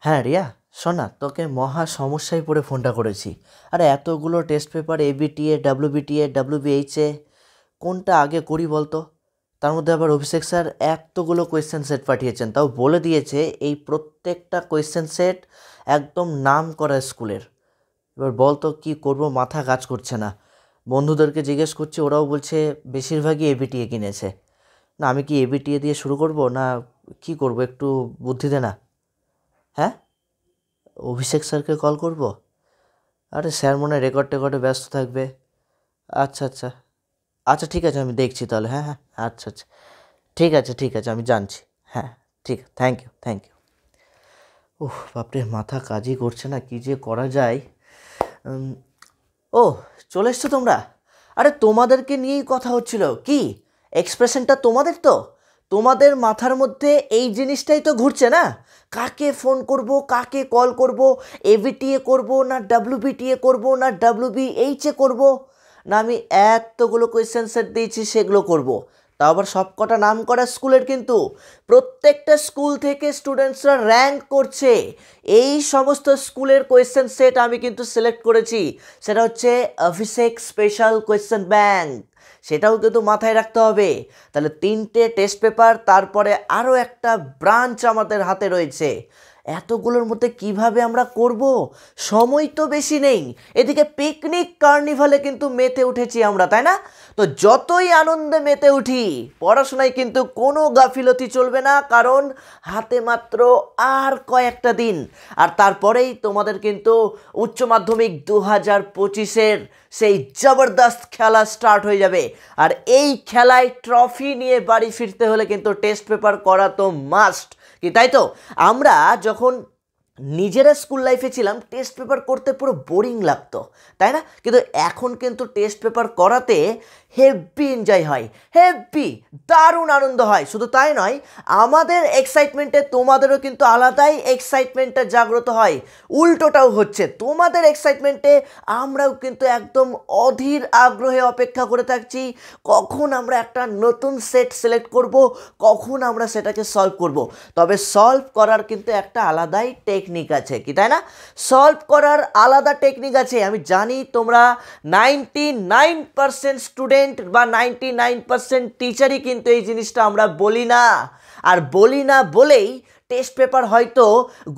হ্যাঁ রিয়া, শোন না, তোকে মহা সমস্যায় পড়ে ফোনটা করেছি। আরে এতগুলো টেস্ট পেপার, এবিটিএ, ডাব্লিউবিটিএ, ডাব্লিউবিএইচএ, কোনটা আগে করি বলতো? তার মধ্যে আবার অভিষেক স্যার এতগুলো কোয়েশ্চেন সেট পাঠিয়েছেন, তাও বলে দিয়েছে এই প্রত্যেকটা কোয়েশ্চেন সেট একদম নাম করা স্কুলের। এবার বলতো কি করব, মাথা কাজ করছে না। বন্ধুদেরকে জিজ্ঞেস করছি, ওরাও বলছে বেশিরভাগই এবিটিএ কিনেছে। না, আমি কি এবিটিএ দিয়ে শুরু করব না কি করব, একটু বুদ্ধি দে না। হ্যাঁ, অভিষেক স্যারকে কল করব? আরে স্যার মনে হয় রেকর্ড টেকর্ডে ব্যস্ত থাকবে। আচ্ছা আচ্ছা, আচ্ছা ঠিক আছে, আমি দেখছি তাহলে। হ্যাঁ হ্যাঁ, আচ্ছা আচ্ছা, ঠিক আছে ঠিক আছে, আমি জানছি। হ্যাঁ, ঠিক, থ্যাংক ইউ থ্যাংক ইউ। ওহ বাপরে, মাথা কাজই করছে না, কী যে করা যায়। উম, ও, চলে এসছো তোমরা? আরে তোমাদেরকে নিয়েই কথা হচ্ছিল। কি এক্সপ্রেশনটা তোমাদের তো? তোমাদের মাথার মধ্যে এই জিনিসটাই তো ঘুরছে না, কাকে ফোন করব, কাকে কল করব, এবিটিএ করব না ডাব্লিউবিটিএ করব না ডাব্লিউবিএইচএ করব, না আমি এতগুলো কোয়েশ্চেন সেট দিয়েছি সেগুলো করব। তাও আবার সব কটা নাম করা স্কুলের, কিন্তু প্রত্যেকটা স্কুল থেকে স্টুডেন্টসরা র্যাঙ্ক করছে। এই সমস্ত স্কুলের কোয়েশ্চেন সেট আমি কিন্তু সিলেক্ট করেছি। সেটা হচ্ছে অভিষেক স্পেশাল কোয়েশ্চেন ব্যাংক, সেটাও কিন্তু মাথায় রাখতে হবে। তাহলে 3টে টেস্ট পেপার, তারপরে আরও একটা ব্রাঞ্চ আমাদের হাতে রয়েছে। এতগুলোর মধ্যে কিভাবে আমরা করব? সময় তো বেশি নেই। এদিকে পিকনিক কার্নিভালে কিন্তু মেতে উঠেছি আমরা, তাই না? তো যতই আনন্দে মেতে উঠি, পড়াশোনায় কিন্তু কোনো গাফিলতি চলবে না, কারণ হাতে মাত্র আর কয়েকটা দিন। আর তারপরেই তোমাদের কিন্তু উচ্চ মাধ্যমিক 2025-এর সেই জবরদস্ত খেলা স্টার্ট হয়ে যাবে। আর এই খেলায় ট্রফি নিয়ে বাড়ি ফিরতে হলে কিন্তু টেস্ট পেপার করা তো মাস্ট, কি তাই তো? আমরা যখন নিজেরা স্কুল লাইফে ছিলাম, টেস্ট পেপার করতে পুরো বোরিং লাগতো, তাই না? কিন্তু এখন কিন্তু টেস্ট পেপার করাতে হেভি এনজয় হয়, হেভি দারুণ আনন্দ হয়। শুধু তাই নয়, আমাদের এক্সাইটমেন্টে তোমাদেরও কিন্তু আলাদাই এক্সাইটমেন্টটা জাগ্রত হয়। উল্টোটাও হচ্ছে, তোমাদের এক্সাইটমেন্টে আমরাও কিন্তু একদম অধীর আগ্রহে অপেক্ষা করে থাকছি কখন আমরা একটা নতুন সেট সিলেক্ট করব, কখন আমরা সেটাকে সলভ করব। তবে সলভ করার কিন্তু একটা আলাদাই টেকনিক আছে, কি তাই না? সলভ করার আলাদা টেকনিক আছে। আমি জানি তোমরা 99% স্টুডেন্ট বা 99% টিচারই কিন্তু এই জিনিসটা আমরা বলি না। আর বলি না বলেই টেস্ট পেপার হয়তো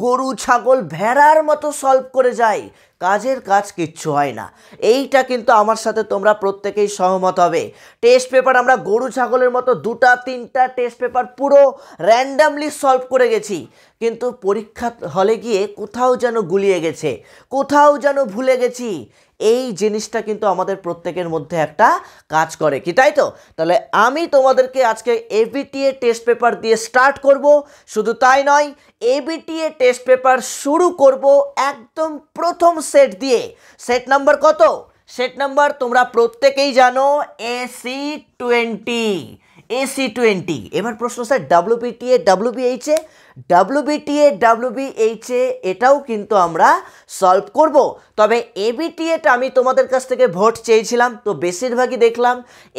গরু ছাগল ভেড়ার মতো সলভ করে যায়, কাজের কাজ কিচ্ছু হয় না। এইটা কিন্তু আমার সাথে তোমরা প্রত্যেকেই সহমত হবে। টেস্ট পেপার আমরা গরু ছাগলের মতো 2টা 3টা টেস্ট পেপার পুরো র্যান্ডামলি সলভ করে গেছি, কিন্তু পরীক্ষা হলে গিয়ে কোথাও যেন গুলিয়ে গেছে, কোথাও যেন ভুলে গেছি। এই জিনিসটা কিন্তু আমাদের প্রত্যেকের মধ্যে একটা কাজ করে, কি তাই তো? তাহলে আমি তোমাদেরকে আজকে এবিটিএ টেস্ট পেপার দিয়ে স্টার্ট করব। শুধু তাই নয়, এবিটিএ টেস্ট পেপার শুরু করব একদম প্রথম সেট দিয়ে। সেট নাম্বার কত? সেট নাম্বার তোমরা প্রত্যেকেই জানো, AC20। AC20। এবার প্রশ্ন, স্যার ডাব্লিউবিটিএ ডাব্লিউবিএইচএ? ডাব্লিউবিটিএ ডাব্লিউবিএইচএ এটাও কিন্তু আমরা সলভ করব। তবে এবিটিএটা আমি তোমাদের কাছ থেকে ভোট চেয়েছিলাম, তো বেশিরভাগই দেখলাম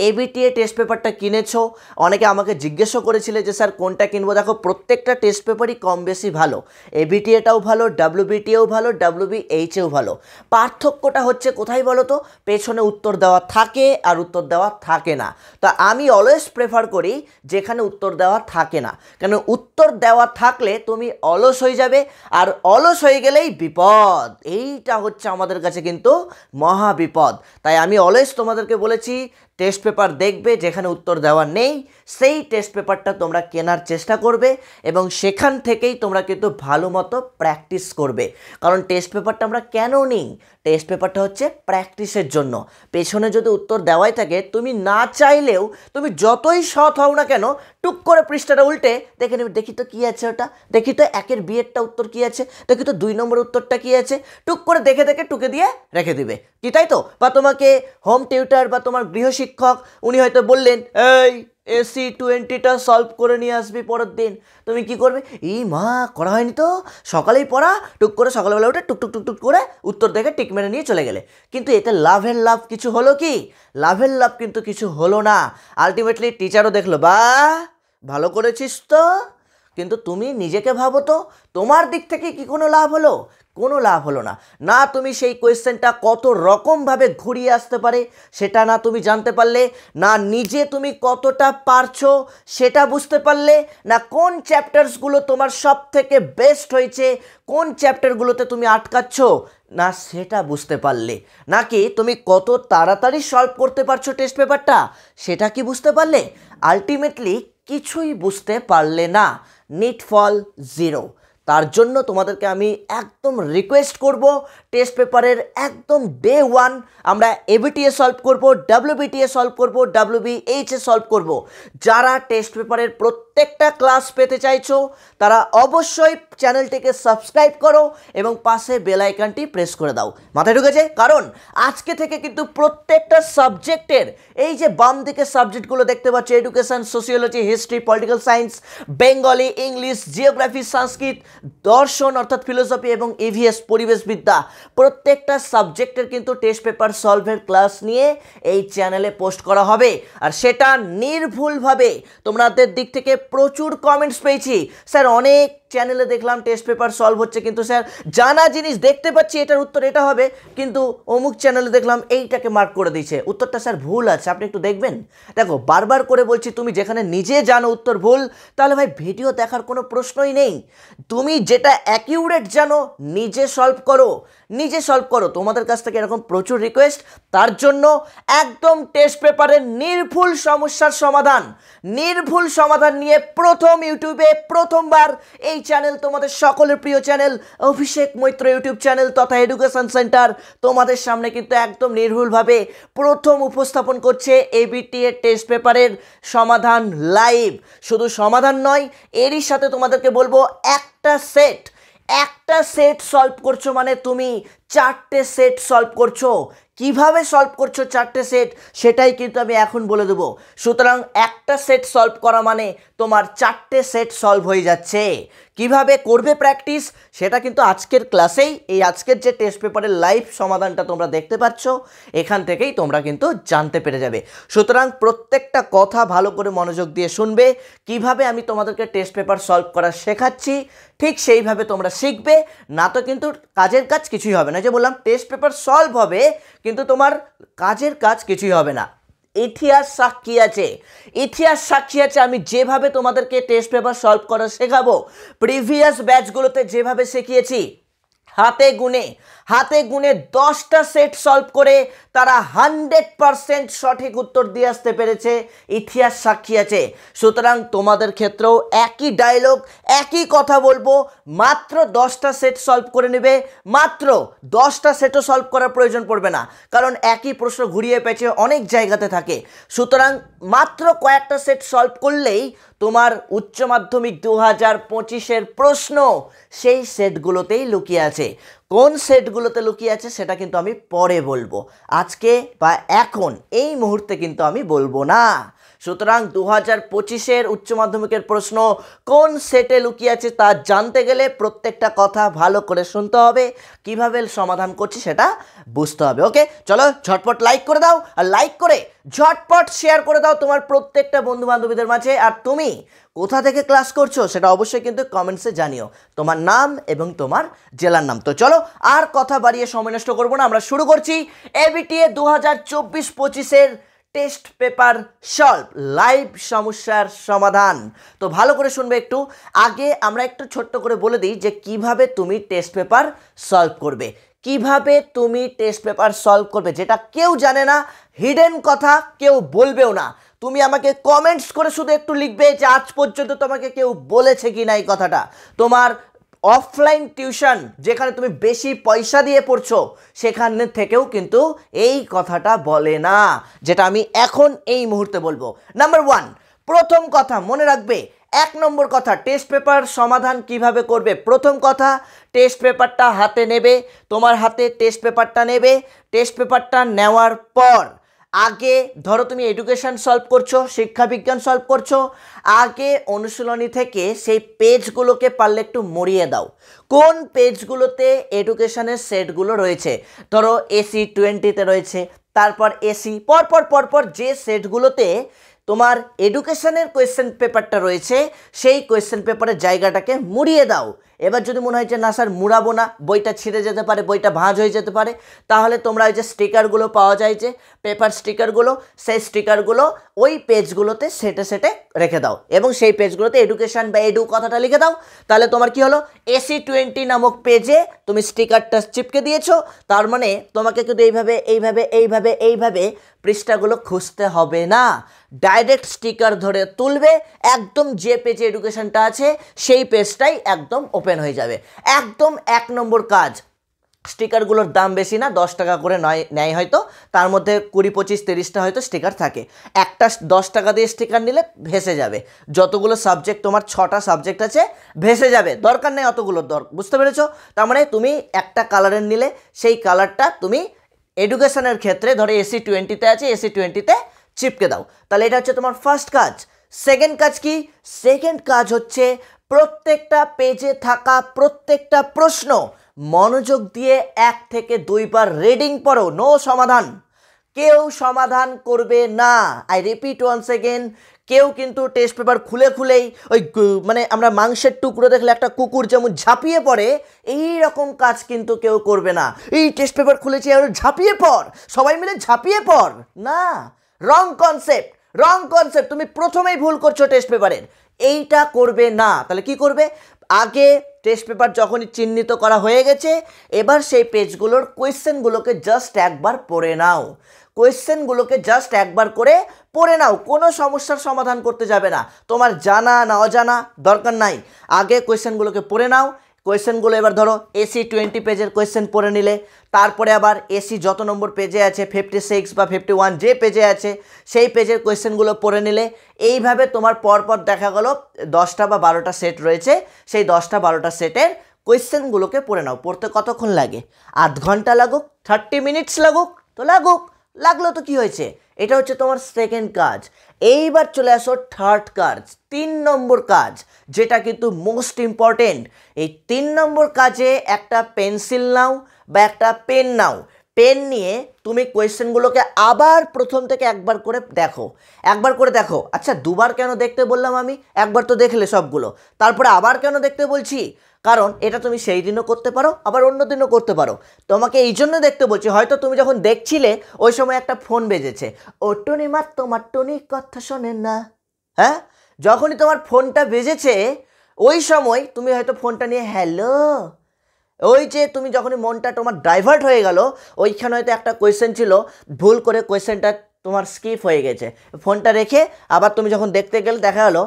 এবিটিএ টেস্ট পেপারটা কিনেছো। অনেকে আমাকে জিজ্ঞেসও করেছিলে যে স্যার কোনটা কিনবো। দেখো, প্রত্যেকটা টেস্ট পেপারই কম বেশি ভালো, এবিটিএটাও ভালো, ডাব্লিউবিটিএও ভালো, ডাব্লিউবিএইচএও ভালো। পার্থক্যটা হচ্ছে কোথায় বলো তো? পেছনে উত্তর দেওয়া থাকে আর উত্তর দেওয়া থাকে না। তা আমি অলওয়েজ প্রেফার করি যেখানে উত্তর দেওয়া থাকে না, কেন উত্তর দেওয়া থাকলে তুমি অলস হয়ে যাবে, আর অলস হয়ে গেলেই বিপদ। এইটা হচ্ছে আমাদের কাছে কিন্তু মহা বিপদ। তাই আমি অলওয়েজ তোমাদেরকে বলেছি, টেস্ট পেপার দেখবে যেখানে উত্তর দেওয়া নেই, সেই টেস্ট পেপারটা তোমরা কেনার চেষ্টা করবে এবং সেখান থেকেই তোমরা কিন্তু ভালো মতো প্র্যাকটিস করবে। কারণ টেস্ট পেপারটা আমরা কেন নিই? টেস্ট পেপারটা হচ্ছে প্র্যাকটিসের জন্য। পেছনে যদি উত্তর দেওয়াই থাকে, তুমি না চাইলেও, তুমি যতই সৎ হও না কেন, টুক করে পৃষ্ঠাটা উল্টে দেখে নেবে, দেখি তো কী আছে ওটা, দেখি তো 1-এর বিয়েরটা উত্তর কী আছে, দেখি তো 2 নম্বর উত্তরটা কী আছে, টুক করে দেখে দেখে টুকে দিয়ে রেখে দিবে, কি তাই তো? বা তোমাকে হোম টিউটার বা তোমার গৃহশিক্ষক উনি হয়তো বললেন, এই AC20টা সলভ করে নিয়ে আসবি পরের দিন। তুমি কি করবে? এই মা, করা হয়নি তো, সকালেই পড়া, টুক করে সকালবেলা উঠে টুক টুক টুক টুক করে উত্তর দেখে টিক মেরে নিয়ে চলে গেলে। কিন্তু এতে লাভের লাভ কিছু হলো কি? লাভের লাভ কিন্তু কিছু হলো না। আলটিমেটলি টিচারও দেখলো, বা ভালো করেছিস তো, কিন্তু তুমি নিজেকে ভাবো তো তোমার দিক থেকে কি কোনো লাভ হলো? কোনো লাভ হলো না। না তুমি সেই কোয়েশ্চেনটা কত রকমভাবে ঘুরিয়ে আসতে পারে সেটা না তুমি জানতে পারলে, না নিজে তুমি কতটা পারছো সেটা বুঝতে পারলে, না কোন চ্যাপ্টার্সগুলো তোমার সব থেকে বেস্ট হয়েছে, কোন চ্যাপ্টারগুলোতে তুমি আটকাচ্ছ না সেটা বুঝতে পারলে, নাকি তুমি কত তাড়াতাড়ি সলভ করতে পারছো টেস্ট পেপারটা সেটা কি বুঝতে পারলে? আলটিমেটলি কিছুই বুঝতে পারলে না, নিট ফল জিরো। তার জন্য তোমাদেরকে আমি একদম রিকোয়েস্ট করব, টেস্ট পেপারের একদম ডে ওয়ান আমরা এবিটিএ সলভ করব, ডাব্লিউবিটিএ সলভ করব, ডাব্লিউবিএইচএ সলভ করব। যারা টেস্ট পেপারের প্রত্যেকটা ক্লাস পেতে চাইছো তারা অবশ্যই চ্যানেলটিকে সাবস্ক্রাইব করো এবং পাশে বেল আইকনটি প্রেস করে দাও। মাথায় ঢুকেছে? কারণ আজকে থেকে কিন্তু প্রত্যেকটা সাবজেক্টের এই যে বাম দিকে সাবজেক্টগুলো দেখতে পাচ্ছ, education, sociology, history, political science, Bengali, English, geography, সংস্কৃত, দর্শন অর্থাৎ ফিলোসফি এবং ইভিএস পরিবেশবিদ্যা, প্রত্যেকটা সাবজেক্টের কিন্তু টেস্ট পেপার সলভের ক্লাস নিয়ে এই চ্যানেলে পোস্ট করা হবে। আর সেটা নির্ভুলভাবে তোমাদের দিক থেকে প্রচুর কমেন্টস পেয়েছি, স্যার অনেক চ্যানেলে দেখলাম টেস্ট পেপার সলভ হচ্ছে কিন্তু স্যার জানা জিনিস দেখতে পাচ্ছি এটার উত্তর এটা হবে, কিন্তু অমুক চ্যানেলে দেখলাম এইটাকে মার্ক করে দিয়েছে, উত্তরটা স্যার ভুল আছে, আপনি একটু দেখবেন। দেখো বারবার করে বলছি, তুমি যেখানে নিজে জানো উত্তর ভুল তাহলে ভাই ভিডিও দেখার কোনো প্রশ্নই নেই। তুমি যেটা অ্যাকিউরেট জানো নিজে সলভ করো, নিজে সলভ করো। তোমাদের কাছ থেকে এরকম প্রচুর রিকোয়েস্ট, তার জন্য একদম টেস্ট পেপারের নির্ভুল সমস্যার সমাধান, নির্ভুল সমাধান নিয়ে প্রথম ইউটিউবে প্রথমবার এই চ্যানেল, তোমাদের সকলের প্রিয় চ্যানেল অভিষেক মৈত্র ইউটিউব চ্যানেল তথা এডুকেশন সেন্টার তোমাদের সামনে কিন্তু একদম নির্ভুলভাবে প্রথম উপস্থাপন করছে এবিটিএ টেস্ট পেপারের সমাধান লাইভ। শুধু সমাধান নয়, এরই সাথে তোমাদেরকে বলবো একটা সেট সলভ করছো মানে তুমি 4টে সেট সলভ করছো। কিভাবে সলভ করছো 4টে সেট সেটাই কিন্তু আমি এখন বলে দেবো। সুতরাং একটা সেট সলভ করা মানে তোমার 4টে সেট সলভ হয়ে যাচ্ছে। কিভাবে করবে প্র্যাকটিস সেটা কিন্তু আজকের ক্লাসেই, এই আজকের যে টেস্ট পেপারের লাইভ সমাধানটা তোমরা দেখতে পাচ্ছ এখান থেকেই তোমরা কিন্তু জানতে পেরে যাবে। সুতরাং প্রত্যেকটা কথা ভালো করে মনোযোগ দিয়ে শুনবে। কিভাবে আমি তোমাদেরকে টেস্ট পেপার সলভ করা শেখাচ্ছি ঠিক সেইভাবে তোমরা শিখবে, না তো কিন্তু কাজের কাজ কিছুই হবে না। যে বললাম টেস্ট পেপার সলভ হবে কিন্তু তোমার কাজের কাজ কিছুই হবে না। ইতিহাস সাক্ষী আছে, ইতিহাস সাক্ষী আছে। আমি যেভাবে তোমাদেরকে টেস্ট পেপার সলভ করা শেখাবো, প্রিভিয়াস ব্যাচগুলোতে যেভাবে শিখিয়েছি, হাতে গুনে 10টা সেট সলভ করে তারা 100% সঠিক উত্তর দিয়ে আসতে পেরেছে, ইতিহাস সাক্ষী আছে। সুতরাং তোমাদের ক্ষেত্রেও একই ডায়লগ, একই কথা বলবো, মাত্র 10টা সেট সলভ করে নেবে, মাত্র 10টা সেটও সলভ করার প্রয়োজন পড়বে না, কারণ একই প্রশ্ন ঘুরিয়ে পেঁচিয়ে অনেক জায়গাতে থাকে। সুতরাং মাত্র কয়েকটা সেট সলভ করলেই তোমার উচ্চ মাধ্যমিক 2025-এর প্রশ্ন সেই সেটগুলোতেই লুকিয়ে আছে। কোন সেটগুলোতে লুকিয়ে আছে সেটা কিন্তু আমি পরে বলবো, আজকে বা এখন এই মুহূর্তে কিন্তু আমি বলবো না। সুতরাং 2025-এর উচ্চ মাধ্যমিকের প্রশ্ন কোন সেটে লুকিয়ে আছে তা জানতে গেলে প্রত্যেকটা কথা ভালো করে শুনতে হবে, কিভাবে সমাধান করছি সেটা বুঝতে হবে। ওকে, চলো ঝটপট লাইক করে দাও, আর লাইক করে ঝটপট শেয়ার করে দাও তোমার প্রত্যেকটা বন্ধু বান্ধবীদের মাঝে। আর তুমি কোথা থেকে ক্লাস করছো সেটা অবশ্যই কিন্তু কমেন্টসে জানিও, তোমার নাম এবং তোমার জেলার নাম। তো চলো আর কথা বাড়িয়ে সময় নষ্ট করবো না, আমরা শুরু করছি এবিটিএ 2024-25-এর টেস্ট পেপার সলভ লাইভ সমস্যার সমাধান। তো ভালো করে শুনবে একটু। আগে আমরা একটু ছোট্ট করে বলে দিই যে কিভাবে তুমি টেস্ট পেপার সলভ করবে, কিভাবে তুমি টেস্ট পেপার সলভ করবে, যেটা কেউ জানে না, হিডেন কথা, কেউ বলবেও না। তুমি আমাকে কমেন্টস করে শুধু একটু লিখবে যে আজ পর্যন্ত তোমাকে কেউ বলেছে কি না এই কথাটা। তোমার অফলাইন টিউশন যেখানে তুমি বেশি পয়সা দিয়ে পড়ছো সেখানে থেকেও কিন্তু এই কথাটা বলে না, যেটা আমি এখন এই মুহূর্তে বলবো। নাম্বার 1, প্রথম কথা মনে রাখবে, 1 নম্বর কথা, টেস্ট পেপার সমাধান কিভাবে করবে। প্রথম কথা, টেস্ট পেপারটা হাতে নেবে, তোমার হাতে টেস্ট পেপারটা নেবে। টেস্ট পেপারটা নেওয়ার পর আগে ধরো তুমি এডুকেশন সলভ করছো, শিক্ষা বিজ্ঞান সলভ করছো, আগে অনুশীলনী থেকে সেই পেজগুলোকে পারলে একটু মরিয়ে দাও। কোন পেজগুলোতে এডুকেশনের সেটগুলো রয়েছে, ধরো AC 20-তে রয়েছে, তারপর AC পরপর যে সেটগুলোতে তোমার এডুকেশনের কোয়েশ্চেন পেপারটা রয়েছে সেই কোয়েশ্চেন পেপারের জায়গাটাকে মুড়িয়ে দাও। এবার যদি মনে হয় যে না স্যার মুড়াবো না, বইটা ছিঁড়ে যেতে পারে, বইটা ভাঁজ হয়ে যেতে পারে, তাহলে তোমরা ওই যে স্টিকারগুলো পাওয়া যায় যে পেপার স্টিকারগুলো, সেই স্টিকারগুলো ওই পেজগুলোতে সেটে সেটে রেখে দাও এবং সেই পেজগুলোতে এডুকেশন বা এডু কথাটা লিখে দাও। তাহলে তোমার কি হলো, AC20 নামক পেজে তুমি স্টিকারটা চিপকে দিয়েছো, তার মানে তোমাকে কিন্তু এইভাবে এইভাবে এইভাবে এইভাবে পৃষ্ঠাগুলো খুঁজতে হবে না, ডাইরেক্ট স্টিকার ধরে তুলবে, একদম যে পেজে এডুকেশনটা আছে সেই পেজটাই একদম ওপেন হয়ে যাবে। একদম 1 নম্বর কাজ। স্টিকারগুলোর দাম বেশি না, 10 টাকা করে নেয় হয়তো, তার মধ্যে 20, 25, 30টা হয়তো স্টিকার থাকে। একটা 10 টাকা দিয়ে স্টিকার নিলে ভেসে যাবে, যতগুলো সাবজেক্ট তোমার 6টা সাবজেক্ট আছে ভেসে যাবে, দরকার নেই অতগুলো, বুঝতে পেরেছো? তার মানে তুমি একটা কালারের নিলে সেই কালারটা তুমি এডুকেশনের ক্ষেত্রে ধরো AC20তে আছে, AC20তে চিপকে দাও। তাহলে এটা হচ্ছে তোমার ফার্স্ট কাজ। সেকেন্ড কাজ কি? সেকেন্ড কাজ হচ্ছে প্রত্যেকটা পেজে থাকা প্রত্যেকটা প্রশ্ন মনোযোগ দিয়ে 1 থেকে 2 বার রিডিং পড়ো, নো সমাধান। কেউ সমাধান করবে না, আই রিপিট ওয়ান্স এগেন। কেউ কিন্তু টেস্ট পেপার খুলে খুলেই ওই মানে আমরা মাংসের টুকরো দেখলে একটা কুকুর যেমন ঝাঁপিয়ে পড়ে, এই রকম কাজ কিন্তু কেউ করবে না। এই টেস্ট পেপার খুলেছি আর ঝাঁপিয়ে পড়, সবাই মিলে ঝাঁপিয়ে পড়, না, রং কনসেপ্ট, রং কনসেপ্ট। তুমি প্রথমেই ভুল করছো টেস্ট পেপারের, এইটা করবে না। তাহলে কি করবে? আগে টেস্ট পেপার যখনই চিহ্নিত করা হয়ে গেছে, এবার সেই পেজগুলোর কোয়েশ্চেনগুলোকে জাস্ট একবার পড়ে নাও, কোয়েশ্চেনগুলোকে জাস্ট একবার করে পড়ে নাও। কোনো সমস্যার সমাধান করতে যাবে না, তোমার জানা না অজানা দরকার নাই, আগে কোয়েশ্চেনগুলোকে পড়ে নাও। কোয়েশ্চেনগুলো এবার ধরো AC20 পেজের কোয়েশ্চেন পড়ে নিলে, তারপরে আবার AC যত নম্বর পেজে আছে 56 বা 51 যে পেজে আছে সেই পেজের কোয়েশ্চেনগুলো পড়ে নিলে, এইভাবে তোমার পরপর দেখা গেল 10টা বা 12টা সেট রয়েছে, সেই 10টা 12টা সেটের কোয়েশ্চেনগুলোকে পড়ে নাও। পড়তে কতক্ষণ লাগে? আধ ঘন্টা লাগুক, 30 মিনিটস লাগুক, তো লাগুক, লাগলো তো কি হয়েছে? এটা হচ্ছে তোমার সেকেন্ড কাজ। এইবার চলে আসো থার্ড কাজ, 3 নম্বর কাজ, যেটা কিন্তু মোস্ট ইম্পর্টেন্ট। এই 3 নম্বর কাজে একটা পেন্সিল নাও বা একটা পেন নাও। পেন নিয়ে তুমি কোয়েশ্চেনগুলোকে আবার প্রথম থেকে একবার করে দেখো, একবার করে দেখো। আচ্ছা, দুবার কেন দেখতে বললাম আমি? একবার তো দেখলে সবগুলো, তারপরে আবার কেন দেখতে বলছি? কারণ এটা তুমি সেই দিনও করতে পারো, আবার অন্য দিনও করতে পারো। তোমাকে এই জন্য দেখতে বলছি, হয়তো তুমি যখন দেখছিলে ওই সময় একটা ফোন বেজেছে, ও টুনিমা তোমার টুনি কথা শোনে না, হ্যাঁ, যখনই তোমার ফোনটা বেজেছে ওই সময় তুমি হয়তো ফোনটা নিয়ে হ্যালো, ওই যে তুমি যখনই মনটা তোমার ডাইভার্ট হয়ে গেল, ওইখানে হয়তো একটা কোয়েশ্চেন ছিল, ভুল করে কোয়েশ্চেনটা তোমার স্কিপ হয়ে গেছে, ফোনটা রেখে আবার তুমি যখন দেখতে গেলে দেখা গেলো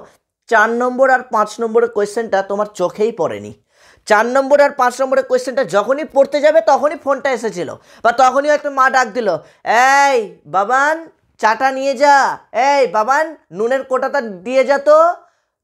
4 নম্বর আর 5 নম্বরের কোয়েশ্চেনটা তোমার চোখেই পড়েনি। 4 নম্বর আর 5 নম্বরের কোয়েশ্চেনটা যখনই পড়তে যাবে তখনই ফোনটা এসেছিল, বা তখনই হয়তো মা ডাক দিল, এই বাবান চাটা নিয়ে যা, এই বাবান নুনের কোটাটা দিয়ে যা, তো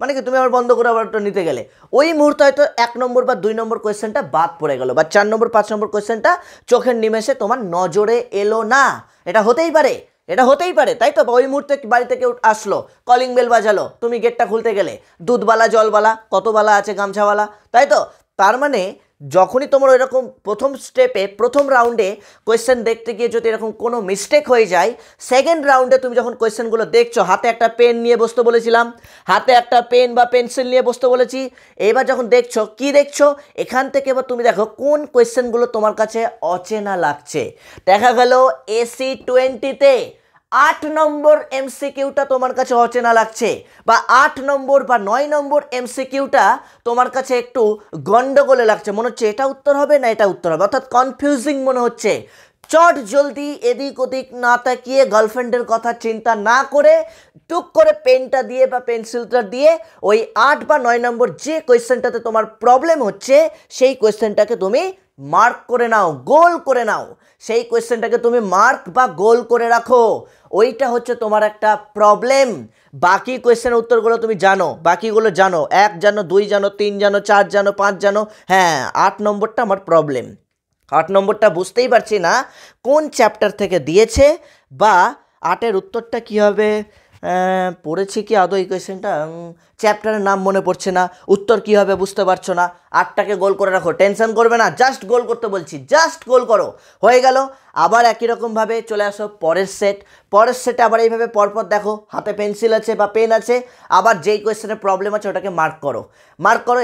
মানে কি তুমি আবার বন্ধ করে আবার নিতে গেলে ওই মুহূর্তে হয়তো 1 নম্বর বা 2 নম্বর কোয়েশ্চেনটা বাদ পড়ে গেল, বা 4 নম্বর 5 নম্বর কোয়েশ্চেনটা চোখের নিমেষে তোমার নজরে এলো না। এটা হতেই পারে, এটা হতেই পারে, তাই তো? ওই মুহূর্তে বাড়িতে কেউ আসলো, কলিং বেল বাজালো, তুমি গেটটা খুলতে গেলে, দুধবালা জলবালা কতবালা আছে গামছাওয়ালা, তাই তো? তার মানে যখনই তোমার এরকম প্রথম স্টেপে প্রথম রাউন্ডে কোয়েশ্চেন দেখতে গিয়ে যদি এরকম কোনো মিস্টেক হয়ে যায়, সেকেন্ড রাউন্ডে তুমি যখন কোয়েশ্চেনগুলো দেখছো, হাতে একটা পেন নিয়ে বসতে বলেছিলাম, হাতে একটা পেন বা পেন্সিল নিয়ে বসতে বলেছি, এবার যখন দেখছো, কি দেখছো? এখান থেকে এবার তুমি দেখো কোন কোয়েশ্চেনগুলো তোমার কাছে অচেনা লাগছে। দেখা গেল AC20তে 8 নম্বর MCQটা তোমার কাছে অচেনা লাগছে, বা 8 নম্বর বা 9 নম্বর MCQটা তোমার কাছে একটু গন্ডগোলে লাগছে, মনে হচ্ছে এটা উত্তর হবে না এটা উত্তর হবে, অর্থাৎ কনফিউজিং মনে হচ্ছে। চট জলদি এদিক ওদিক না তাকিয়ে, গার্লফ্রেন্ডের কথা চিন্তা না করে, টুক করে পেনটা দিয়ে বা পেন্সিলটা দিয়ে ওই 8 বা 9 নম্বর যে কোয়েশ্চেনটাতে তোমার প্রবলেম হচ্ছে সেই কোয়েশ্চেনটাকে তুমি মার্ক করে নাও, গোল করে নাও, সেই কোয়েশ্চেনটাকে তুমি মার্ক বা গোল করে রাখো। ওইটা হচ্ছে তোমার একটা প্রবলেম। বাকি কোয়েশ্চেনের উত্তরগুলো তুমি জানো, বাকিগুলো জানো, 1 জানো, 2 জানো, 3 জানো, 4 জানো, 5 জানো, হ্যাঁ 8 নম্বরটা আমার প্রবলেম। 8 নম্বরটা বুঝতেই পারছি না কোন চ্যাপ্টার থেকে দিয়েছে, বা 8-এর উত্তরটা কী হবে, পড়েছি কি আদৌ এই কোয়েশ্চেনটা, চ্যাপ্টারের নাম মনে পড়ছে না, উত্তর কী হবে বুঝতে পারছো না। 8টাকে গোল করে রাখো, টেনশন করবে না, জাস্ট গোল করতে বলছি, জাস্ট গোল করো, হয়ে গেল। আবার একই রকমভাবে চলে আসো পরের সেটে আবার এইভাবে পরপর দেখো, হাতে পেন্সিল আছে বা পেন আছে, আবার যেই কোয়েশ্চেনের প্রবলেম আছে ওটাকে মার্ক করো।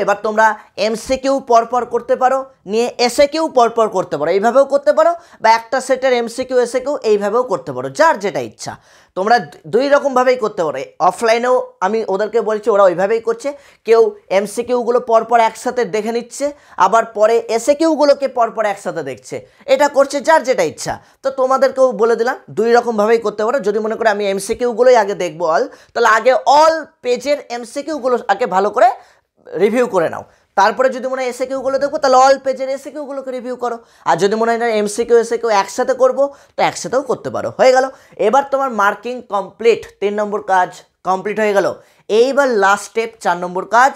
এবার তোমরা এমসিকিউ পরপর করতে পারো, নিয়ে এসএকিউ পরপর করতে পারো, এইভাবেও করতে পারো, বা একটা সেটের এমসিকিউ এসএকিউ এইভাবেও করতে পারো, যার যেটা ইচ্ছা। তোমরা দুই রকমভাবেই করতে পারো। অফলাইনেও আমি ওদেরকে বলছি, ওরা ওইভাবেই করছে। কেউ এমসিকিউগুলো পরপর একসাথে দেখে নিচ্ছে, আবার পরে এসএকিউগুলোকে পরপর একসাথে দেখছে, এটা করছে, যার যেটা ইচ্ছা। তো তোমাদেরকেও বলে দিলাম দুই রকমভাবেই করতে পারো। যদি মনে করো আমি এমসিকিউগুলোই আগে দেখবো তাহলে আগে অল পেজের এমসিকিউগুলো আগে ভালো করে রিভিউ করে নাও। তারপরে যদি মনে হয় এসএকিউগুলো দেখবো, তাহলে অল পেজের এসএকিউগুলোকে রিভিউ করো। আর যদি মনে হয় না এমসিকিউ এসএকিউ একসাথে করবো, তো একসাথেও করতে পারো। হয়ে গেল। এবার তোমার মার্কিং কমপ্লিট, 3 নম্বর কাজ কমপ্লিট হয়ে গেল। এইবার লাস্ট স্টেপ 4 নম্বর কাজ,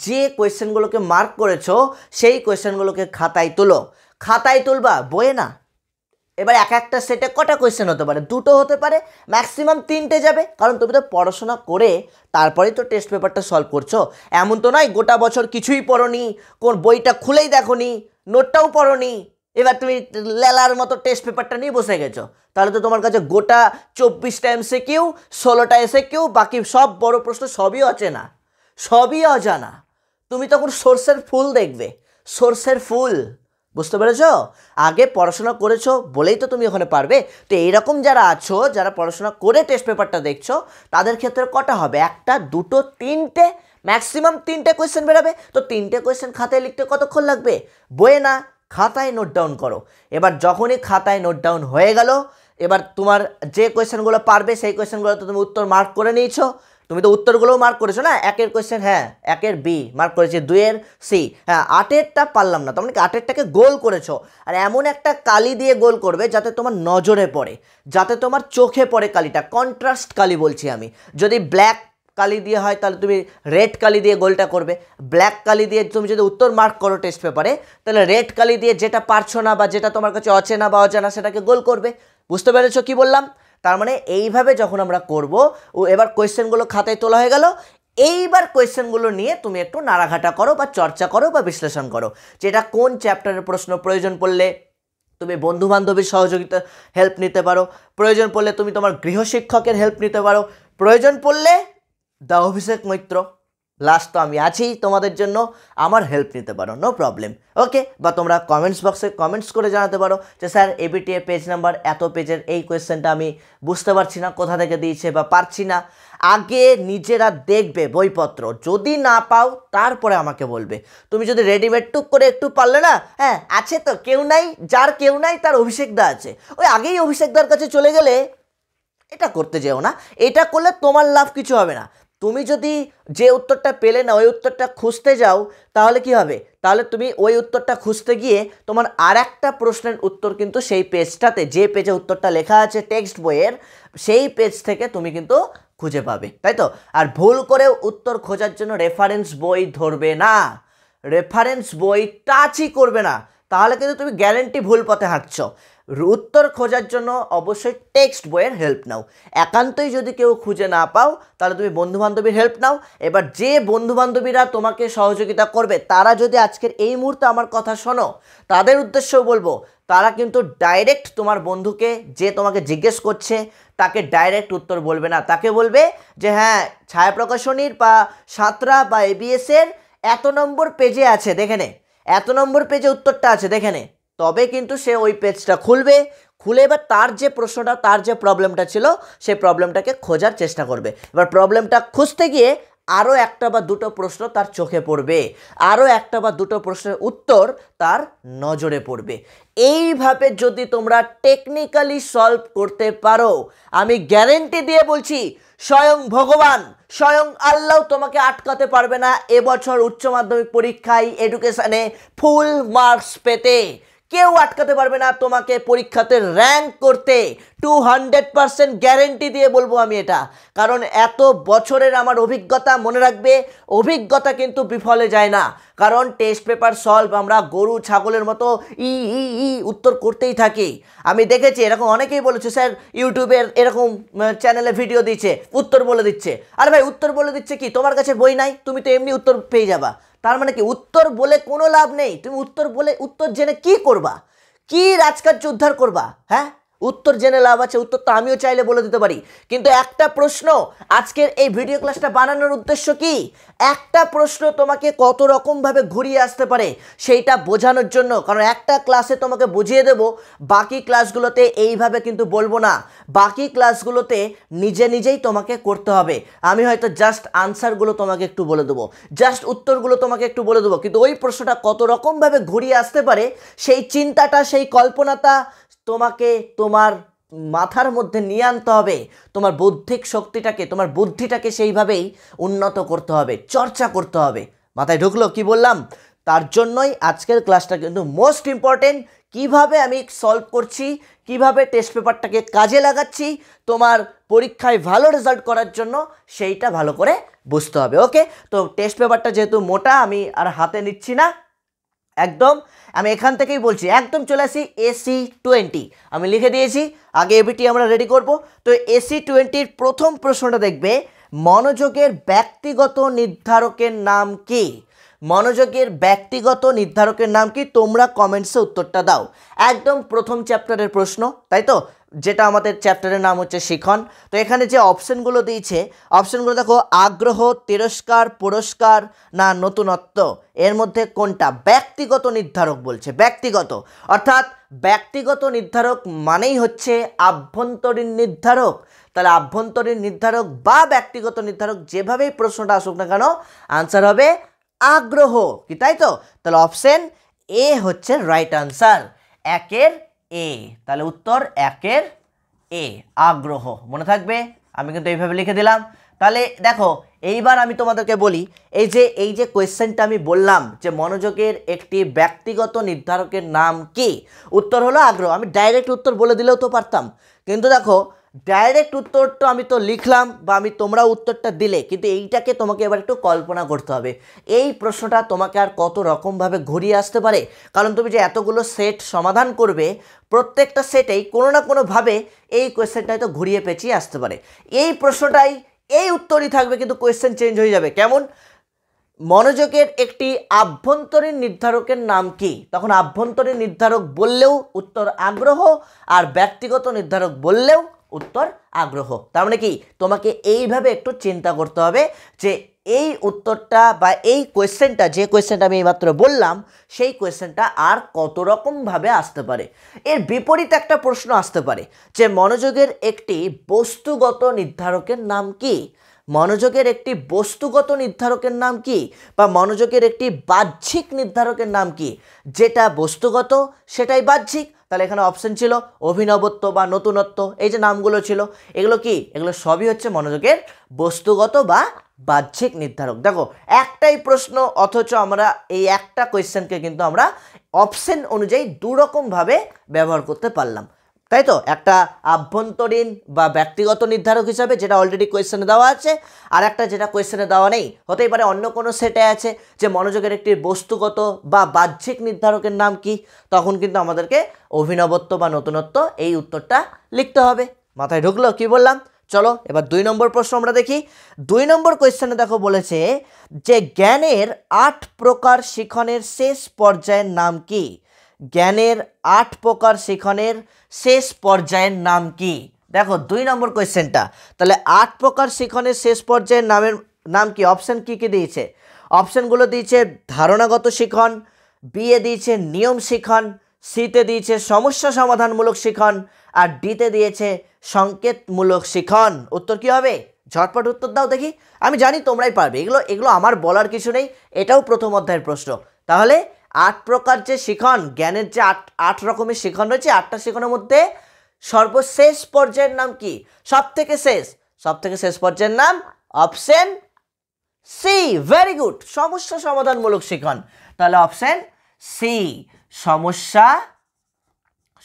যে কোয়েশ্চেনগুলোকে মার্ক করেছো সেই কোয়েশ্চেনগুলোকে খাতায় তুলো। খাতায় তুলবা, বইয়ে না। এবার একটা সেটে কটা কোয়েশ্চেন হতে পারে? 2টো হতে পারে, ম্যাক্সিমাম 3টে যাবে, কারণ তুমি তো পড়াশোনা করে তারপরেই তো টেস্ট পেপারটা সলভ করছো। এমন তো নয় গোটা বছর কিছুই পড়োনি, কোন বইটা খুলেই দেখোনি, নোটটাও পড়োনি, এবার তুমি লেলার মতো টেস্ট পেপারটা নিয়ে বসে গেছো। তাহলে তো তোমার কাছে গোটা 24টা এমসিকিউ, 16টা এসএকিউ, বাকি সব বড় প্রশ্ন সবই অচেনা, সবই অজানা। তুমি তখন সোর্সের ফুল দেখবে, সোর্সের ফুল। বুঝতে পেরেছো? আগে পড়াশোনা করেছো বলেই তো তুমি ওখানে পারবে। তো এইরকম যারা আছো, যারা পড়াশোনা করে টেস্ট পেপারটা দেখছো, তাদের ক্ষেত্রে কটা হবে? 1টা, 2টো, 3টে, ম্যাক্সিমাম 3টে কোয়েশ্চেন বেরোবে। তো 3টে কোয়েশ্চেন খাতায় লিখতে কতক্ষণ লাগবে? বইয়ে না, খাতায় নোট ডাউন করো। এবার যখনই খাতায় নোট ডাউন হয়ে গেল, এবার তোমার যে কোয়েশ্চেনগুলো পারবে সেই কোয়েশ্চেনগুলো তো তুমি উত্তর মার্ক করে নিয়েছো। তুমি তো উত্তরগুলোও মার্ক করেছো না, 1এর কোয়েশ্চেন, হ্যাঁ 1এর বি মার্ক করেছি, 2এর সি, হ্যাঁ 8এরটা পারলাম না, তার মানে কি 8এরটাকে গোল করেছো। আর এমন একটা কালি দিয়ে গোল করবে যাতে তোমার নজরে পড়ে, যাতে তোমার চোখে পড়ে কালিটা, কন্ট্রাস্ট কালি বলছি আমি। যদি ব্ল্যাক কালি দিয়ে হয় তাহলে তুমি রেড কালি দিয়ে গোলটা করবে। ব্ল্যাক কালি দিয়ে তুমি যদি উত্তর মার্ক করো টেস্ট পেপারে, তাহলে রেড কালি দিয়ে যেটা পারছো না বা যেটা তোমার কাছে অচেনা বা অজানা সেটাকে গোল করবে। বুঝতে পেরেছো কি বললাম? তার মানে এইভাবে যখন আমরা করব, ও এবার কোয়েশ্চেনগুলো খাতায় তোলা হয়ে গেল। এইবার কোয়েশ্চেনগুলো নিয়ে তুমি একটু নাড়াঘাটা করো বা চর্চা করো বা বিশ্লেষণ করো, যেটা কোন চ্যাপ্টারের প্রশ্ন। প্রয়োজন পড়লে তুমি বন্ধু বান্ধবীর সহযোগিতা হেল্প নিতে পারো, প্রয়োজন পড়লে তুমি তোমার গৃহশিক্ষকের হেল্প নিতে পারো, প্রয়োজন পড়লে দা অভিষেক মৈত্র, লাস্ট তো আমি আছি তোমাদের জন্য, আমার হেল্প নিতে পারো, নো প্রবলেম। ওকে, বা তোমরা কমেন্টস বক্সে কমেন্টস করে জানাতে পারো যে স্যার এবিটিএ পেজ নাম্বার এত পেজের এই কোয়েশ্চেনটা আমি বুঝতে পারছি না, কোথা থেকে দিয়েছে বা পারছি না। আগে নিজেরা দেখবে বইপত্র, যদি না পাও তারপরে আমাকে বলবে। তুমি যদি রেডিমেড টুক করে একটু পারলে না, হ্যাঁ আছে তো, কেউ নাই, যার কেউ নাই তার অভিষেকদা আছে, ওই আগেই অভিষেকদার কাছে চলে গেলে এটা করতে যেও না। এটা করলে তোমার লাভ কিছু হবে না। তুমি যদি যে উত্তরটা পেলে না ওই উত্তরটা খুঁজতে যাও, তাহলে কি হবে? তাহলে তুমি ওই উত্তরটা খুঁজতে গিয়ে তোমার আর একটা প্রশ্নের উত্তর কিন্তু সেই পেজটাতে, যে পেজে উত্তরটা লেখা আছে টেক্সট বইয়ের, সেই পেজ থেকে তুমি কিন্তু খুঁজে পাবে, তাই তো? আর ভুল করে উত্তর খোঁজার জন্য রেফারেন্স বই ধরবে না, রেফারেন্স বই টাচই করবে না, তাহলে কিন্তু তুমি গ্যারেন্টি ভুল পথে হাঁটছো। উত্তর খোঁজার জন্য অবশ্যই টেক্সট বইয়ের হেল্প নাও। একান্তই যদি কেউ খুঁজে না পাও, তাহলে তুমি বন্ধুবান্ধবীর হেল্প নাও। এবার যে বন্ধুবান্ধবীরা তোমাকে সহযোগিতা করবে, তারা যদি আজকের এই মুহূর্তে আমার কথা শোনো, তাদের উদ্দেশ্যও বলবো, তারা কিন্তু ডাইরেক্ট তোমার বন্ধুকে, যে তোমাকে জিজ্ঞেস করছে, তাকে ডাইরেক্ট উত্তর বলবে না। তাকে বলবে যে হ্যাঁ ছায়া প্রকাশনীর বা সাঁতরা বা এবিএসের এত নম্বর পেজে আছে, দেখে নে, এত নম্বর পেজে উত্তরটা আছে, দেখে নে। তবে কিন্তু সে ওই পেজটা খুলবে, খুলে এবার তার যে প্রশ্নটা, তার যে প্রবলেমটা ছিল, সেই প্রবলেমটাকে খোঁজার চেষ্টা করবে। এবার প্রবলেমটা খুঁজতে গিয়ে আরও একটা বা দুটো প্রশ্ন তার চোখে পড়বে, আরও একটা বা দুটো প্রশ্নের উত্তর তার নজরে পড়বে। এইভাবে যদি তোমরা টেকনিক্যালি সলভ করতে পারো, আমি গ্যারেন্টি দিয়ে বলছি, স্বয়ং ভগবান, স্বয়ং আল্লাহ তোমাকে আটকাতে পারবে না এবছর উচ্চ মাধ্যমিক পরীক্ষায় এডুকেশনে ফুল মার্কস পেতে। কেউ আটকাতে পারবে না তোমাকে পরীক্ষাতে র্যাঙ্ক করতে। 200% গ্যারেন্টি দিয়ে বলবো আমি এটা, কারণ এত বছরের আমার অভিজ্ঞতা। মনে রাখবে, অভিজ্ঞতা কিন্তু বিফলে যায় না, কারণ টেস্ট পেপার সলভ আমরা গরু ছাগলের মতো ই ই ই উত্তর করতেই থাকি। আমি দেখেছি এরকম অনেকেই বলেছে স্যার ইউটিউবের এরকম চ্যানেলে ভিডিও দিচ্ছে, উত্তর বলে দিচ্ছে। আরে ভাই উত্তর বলে দিচ্ছে কি, তোমার কাছে বই নাই, তুমি তো এমনি উত্তর পেয়ে যাবা। তার মানে কি উত্তর বলে কোনো লাভ নেই, তুমি উত্তর বলে উত্তর জেনে কি করবা? কি রাজকার্য উদ্ধার করবা? হ্যাঁ, উত্তর জেনে লাভ আছে? উত্তর তো আমিও চাইলে বলে দিতে পারি, কিন্তু একটা প্রশ্ন, আজকের এই ভিডিও ক্লাসটা বানানোর উদ্দেশ্য কি? একটা প্রশ্ন তোমাকে কত রকমভাবে ঘুরিয়ে আসতে পারে সেইটা বোঝানোর জন্য। কারণ একটা ক্লাসে তোমাকে বুঝিয়ে দেব, বাকি ক্লাসগুলোতে এইভাবে কিন্তু বলবো না, বাকি ক্লাসগুলোতে নিজে নিজেই তোমাকে করতে হবে। আমি হয়তো জাস্ট আনসারগুলো তোমাকে একটু বলে দেবো, জাস্ট উত্তরগুলো তোমাকে একটু বলে দেবো, কিন্তু ওই প্রশ্নটা কত রকমভাবে ঘুরিয়ে আসতে পারে সেই চিন্তাটা, সেই কল্পনাটা তোমাকে তোমার মাথার মধ্যে নিয়ে আনতে হবে। তোমার বৌদ্ধিক শক্তিটাকে, তোমার বুদ্ধিটাকে সেইভাবেই উন্নত করতে হবে, চর্চা করতে হবে। মাথায় ঢুকলো কি বললাম? তার জন্যই আজকের ক্লাসটা কিন্তু মোস্ট ইম্পর্টেন্ট। কিভাবে আমি সলভ করছি, কিভাবে টেস্ট পেপারটাকে কাজে লাগাচ্ছি তোমার পরীক্ষায় ভালো রেজাল্ট করার জন্য, সেইটা ভালো করে বুঝতে হবে। ওকে, তো টেস্ট পেপারটা যেহেতু মোটা, আমি আর হাতে নিচ্ছি না, একদম আমি এখান থেকেই বলছি, একদম চলে আসি AC20 আমি লিখে দিয়েছি। আগে এবিটি আমরা রেডি করব। তো AC20-র প্রথম প্রশ্নটা দেখবে, মনোযোগের ব্যক্তিগত নির্ধারকের নাম কি? মনোযোগের ব্যক্তিগত নির্ধারকের নাম কি? তোমরা কমেন্টসে উত্তরটা দাও। একদম প্রথম চ্যাপ্টারের প্রশ্ন, তাই তো, যেটা আমাদের চ্যাপ্টারের নাম হচ্ছে শিখন। তো এখানে যে অপশনগুলো দিয়েছে, অপশনগুলো দেখো, আগ্রহ, তিরস্কার, পুরস্কার না নতুনত্ব, এর মধ্যে কোনটা? ব্যক্তিগত নির্ধারক বলছে, ব্যক্তিগত, অর্থাৎ ব্যক্তিগত নির্ধারক মানেই হচ্ছে আভ্যন্তরীণ নির্ধারক। তাহলে আভ্যন্তরীণ নির্ধারক বা ব্যক্তিগত নির্ধারক, যেভাবেই প্রশ্নটা আসুক না কেন, আনসার হবে আগ্রহ, কি তাই তো? তাহলে অপশন এ হচ্ছে রাইট আনসার, একের এ। তাহলে উত্তর একের এ, আগ্রহ। মনে থাকবে, আমি কিন্তু এইভাবে লিখে দিলাম। তাহলে দেখো, এইবার আমি তোমাদেরকে বলি, এই যে কোয়েশ্চেনটা আমি বললাম যে মনোযোগের একটি ব্যক্তিগত নির্ধারকের নাম কি, উত্তর হলো আগ্রহ। আমি ডাইরেক্ট উত্তর বলে দিলেও তো পারতাম, কিন্তু দেখো ডাইরেক্ট উত্তর তো আমি তো লিখলাম, বা তোমরা উত্তরটা দিলে, কিন্তু এইটাকে তোমাকে এবার একটু কল্পনা করতে হবে। এই প্রশ্নটা তোমাকে আর কত রকমভাবে ঘুরিয়ে আসতে পারে, কারণ তুমি যে এতগুলো সেট সমাধান করবে, প্রত্যেকটা সেটেই কোনো না কোনোভাবে এই কোয়েশ্চেনটাই তো ঘুরিয়ে পেঁচিয়ে আসতে পারে। এই প্রশ্নটাই, এই উত্তরই থাকবে, কিন্তু কোয়েশ্চেন চেঞ্জ হয়ে যাবে। কেমন? মনোযোগের একটি আভ্যন্তরীণ নির্ধারকের নাম কি? তখন আভ্যন্তরীণ নির্ধারক বললেও উত্তর আগ্রহ, আর ব্যক্তিগত নির্ধারক বললেও উত্তর আগ্রহ। তার মানে কি, তোমাকে এইভাবে একটু চিন্তা করতে হবে যে এই উত্তরটা বা এই কোয়েশ্চেনটা, যে কোয়েশ্চেনটা আমি এইমাত্র বললাম, সেই কোয়েশ্চেনটা আর কত রকমভাবে আসতে পারে। এর বিপরীত একটা প্রশ্ন আসতে পারে যে মনোযোগের একটি বস্তুগত নির্ধারকের নাম কি? মনোযোগের একটি বস্তুগত নির্ধারকের নাম কি, বা মনোযোগের একটি বাহ্যিক নির্ধারকের নাম কি? যেটা বস্তুগত সেটাই বাহ্যিক। তাহলে এখানে অপশন ছিল অভিনবত্ব বা নতুনত্ব, এই যে নামগুলো ছিল, এগুলো কি? এগুলো সবই হচ্ছে মনোযোগের বস্তুগত বা বাহ্যিক নির্ধারক। দেখো, একটাই প্রশ্ন, অথচ আমরা এই একটা কোয়েশ্চেনকে কিন্তু আমরা অপশন অনুযায়ী দুরকমভাবে ব্যবহার করতে পারলাম, তাই তো? একটা আভ্যন্তরীণ বা ব্যক্তিগত নির্ধারক হিসাবে, যেটা অলরেডি কোয়েশ্চেনে দেওয়া আছে, আর একটা যেটা কোয়েশ্চেনে দেওয়া নেই, হতেই পারে অন্য কোনো সেটে আছে যে মনোযোগের একটি বস্তুগত বা বাহ্যিক নির্ধারকের নাম কি, তখন কিন্তু আমাদেরকে অভিনবত্ব বা নতুনত্ব এই উত্তরটা লিখতে হবে। মাথায় ঢুকলো কি বললাম? চলো এবার 2 নম্বর প্রশ্ন আমরা দেখি। 2 নম্বর কোয়েশ্চেনে দেখো বলেছে যে জ্ঞানের 8 প্রকার শিখনের শেষ পর্যায়ের নাম কি? জ্ঞানের 8 প্রকার শিখনের শেষ পর্যায়ের নাম কি? দেখো 2 নম্বর কোয়েশ্চেনটা, তাহলে 8 প্রকার শিখনের শেষ পর্যায়ের নাম কি? অপশন কি কি দিয়েছে? অপশনগুলো দিয়েছে ধারণাগত শিখন, বিয়ে দিয়েছে নিয়ম শিখন, সিতে দিয়েছে সমস্যা সমাধানমূলক শিখন, আর ডিতে দিয়েছে সংকেতমূলক শিখন। উত্তর কি হবে? ঝটপট উত্তর দাও দেখি, আমি জানি তোমরাই পারবে। এগুলো আমার বলার কিছু নেই, এটাও প্রথম অধ্যায়ের প্রশ্ন। তাহলে 8 প্রকার যে শিখন, জ্ঞানের যে 8 রকমের শিখন রয়েছে, 8টা শিখনের মধ্যে সর্বশেষ পর্যায়ের নাম কি? সব থেকে শেষ পর্যায়ের নাম অপশন সি। ভেরি গুড, সমস্যা সমাধানমূলক শিখন। তাহলে অপশন সি, সমস্যা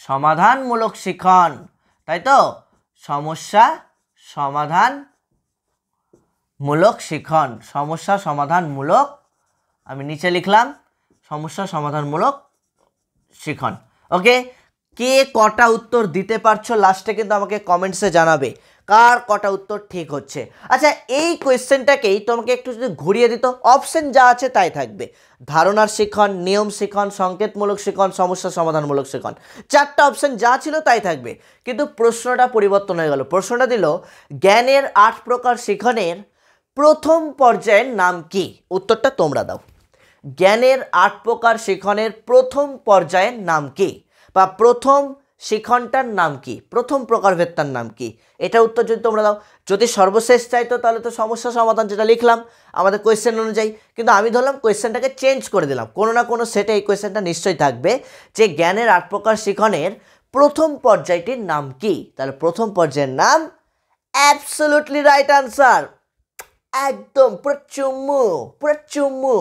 সমাধানমূলক শিখন, তাই তো? সমস্যা সমাধানমূলক শিখন, সমস্যা সমাধানমূলক, আমি নিচে লিখলাম সমস্যা সমাধানমূলক শিখন। ওকে, কে কটা উত্তর দিতে পারছো লাস্টে কিন্তু আমাকে কমেন্টসে জানাবে। কার কটা উত্তর ঠিক হচ্ছে। আচ্ছা এই কোয়েশ্চেনটাকেই তোমাকে একটু যদি ঘুরিয়ে দিত, অপশন যা আছে তাই থাকবে, ধারণার শিখন, নিয়ম শিখন, সংকেতমূলক শিখন, সমস্যা সমাধানমূলক শিখন, চারটা অপশন যা ছিল তাই থাকবে, কিন্তু প্রশ্নটা পরিবর্তন হয়ে গেল। প্রশ্নটা দিল জ্ঞানের 8 প্রকার শিখনের প্রথম পর্যায়ের নাম কি। উত্তরটা তোমরা দাও। জ্ঞানের 8 প্রকার শিখনের প্রথম পর্যায়ের নাম কি, বা প্রথম শিখনটার নাম কি, প্রথম প্রকারভেদটার নাম কি, এটা উত্তর যদি তোমরা দাও। যদি সর্বশেষ চাইতো তাহলে তো সমস্যা সমাধান যেটা লিখলাম আমাদের কোয়েশ্চেন অনুযায়ী, কিন্তু আমি ধরলাম কোয়েশ্চেনটাকে চেঞ্জ করে দিলাম, কোনো না কোনো সেটে এই কোয়েশ্চেনটা নিশ্চয়ই থাকবে যে জ্ঞানের 8 প্রকার শিখনের প্রথম পর্যায়টির নাম কি। তাহলে প্রথম পর্যায়ের নাম অ্যাবসলিউটলি রাইট আনসার, একদম পুরো চুম্মু,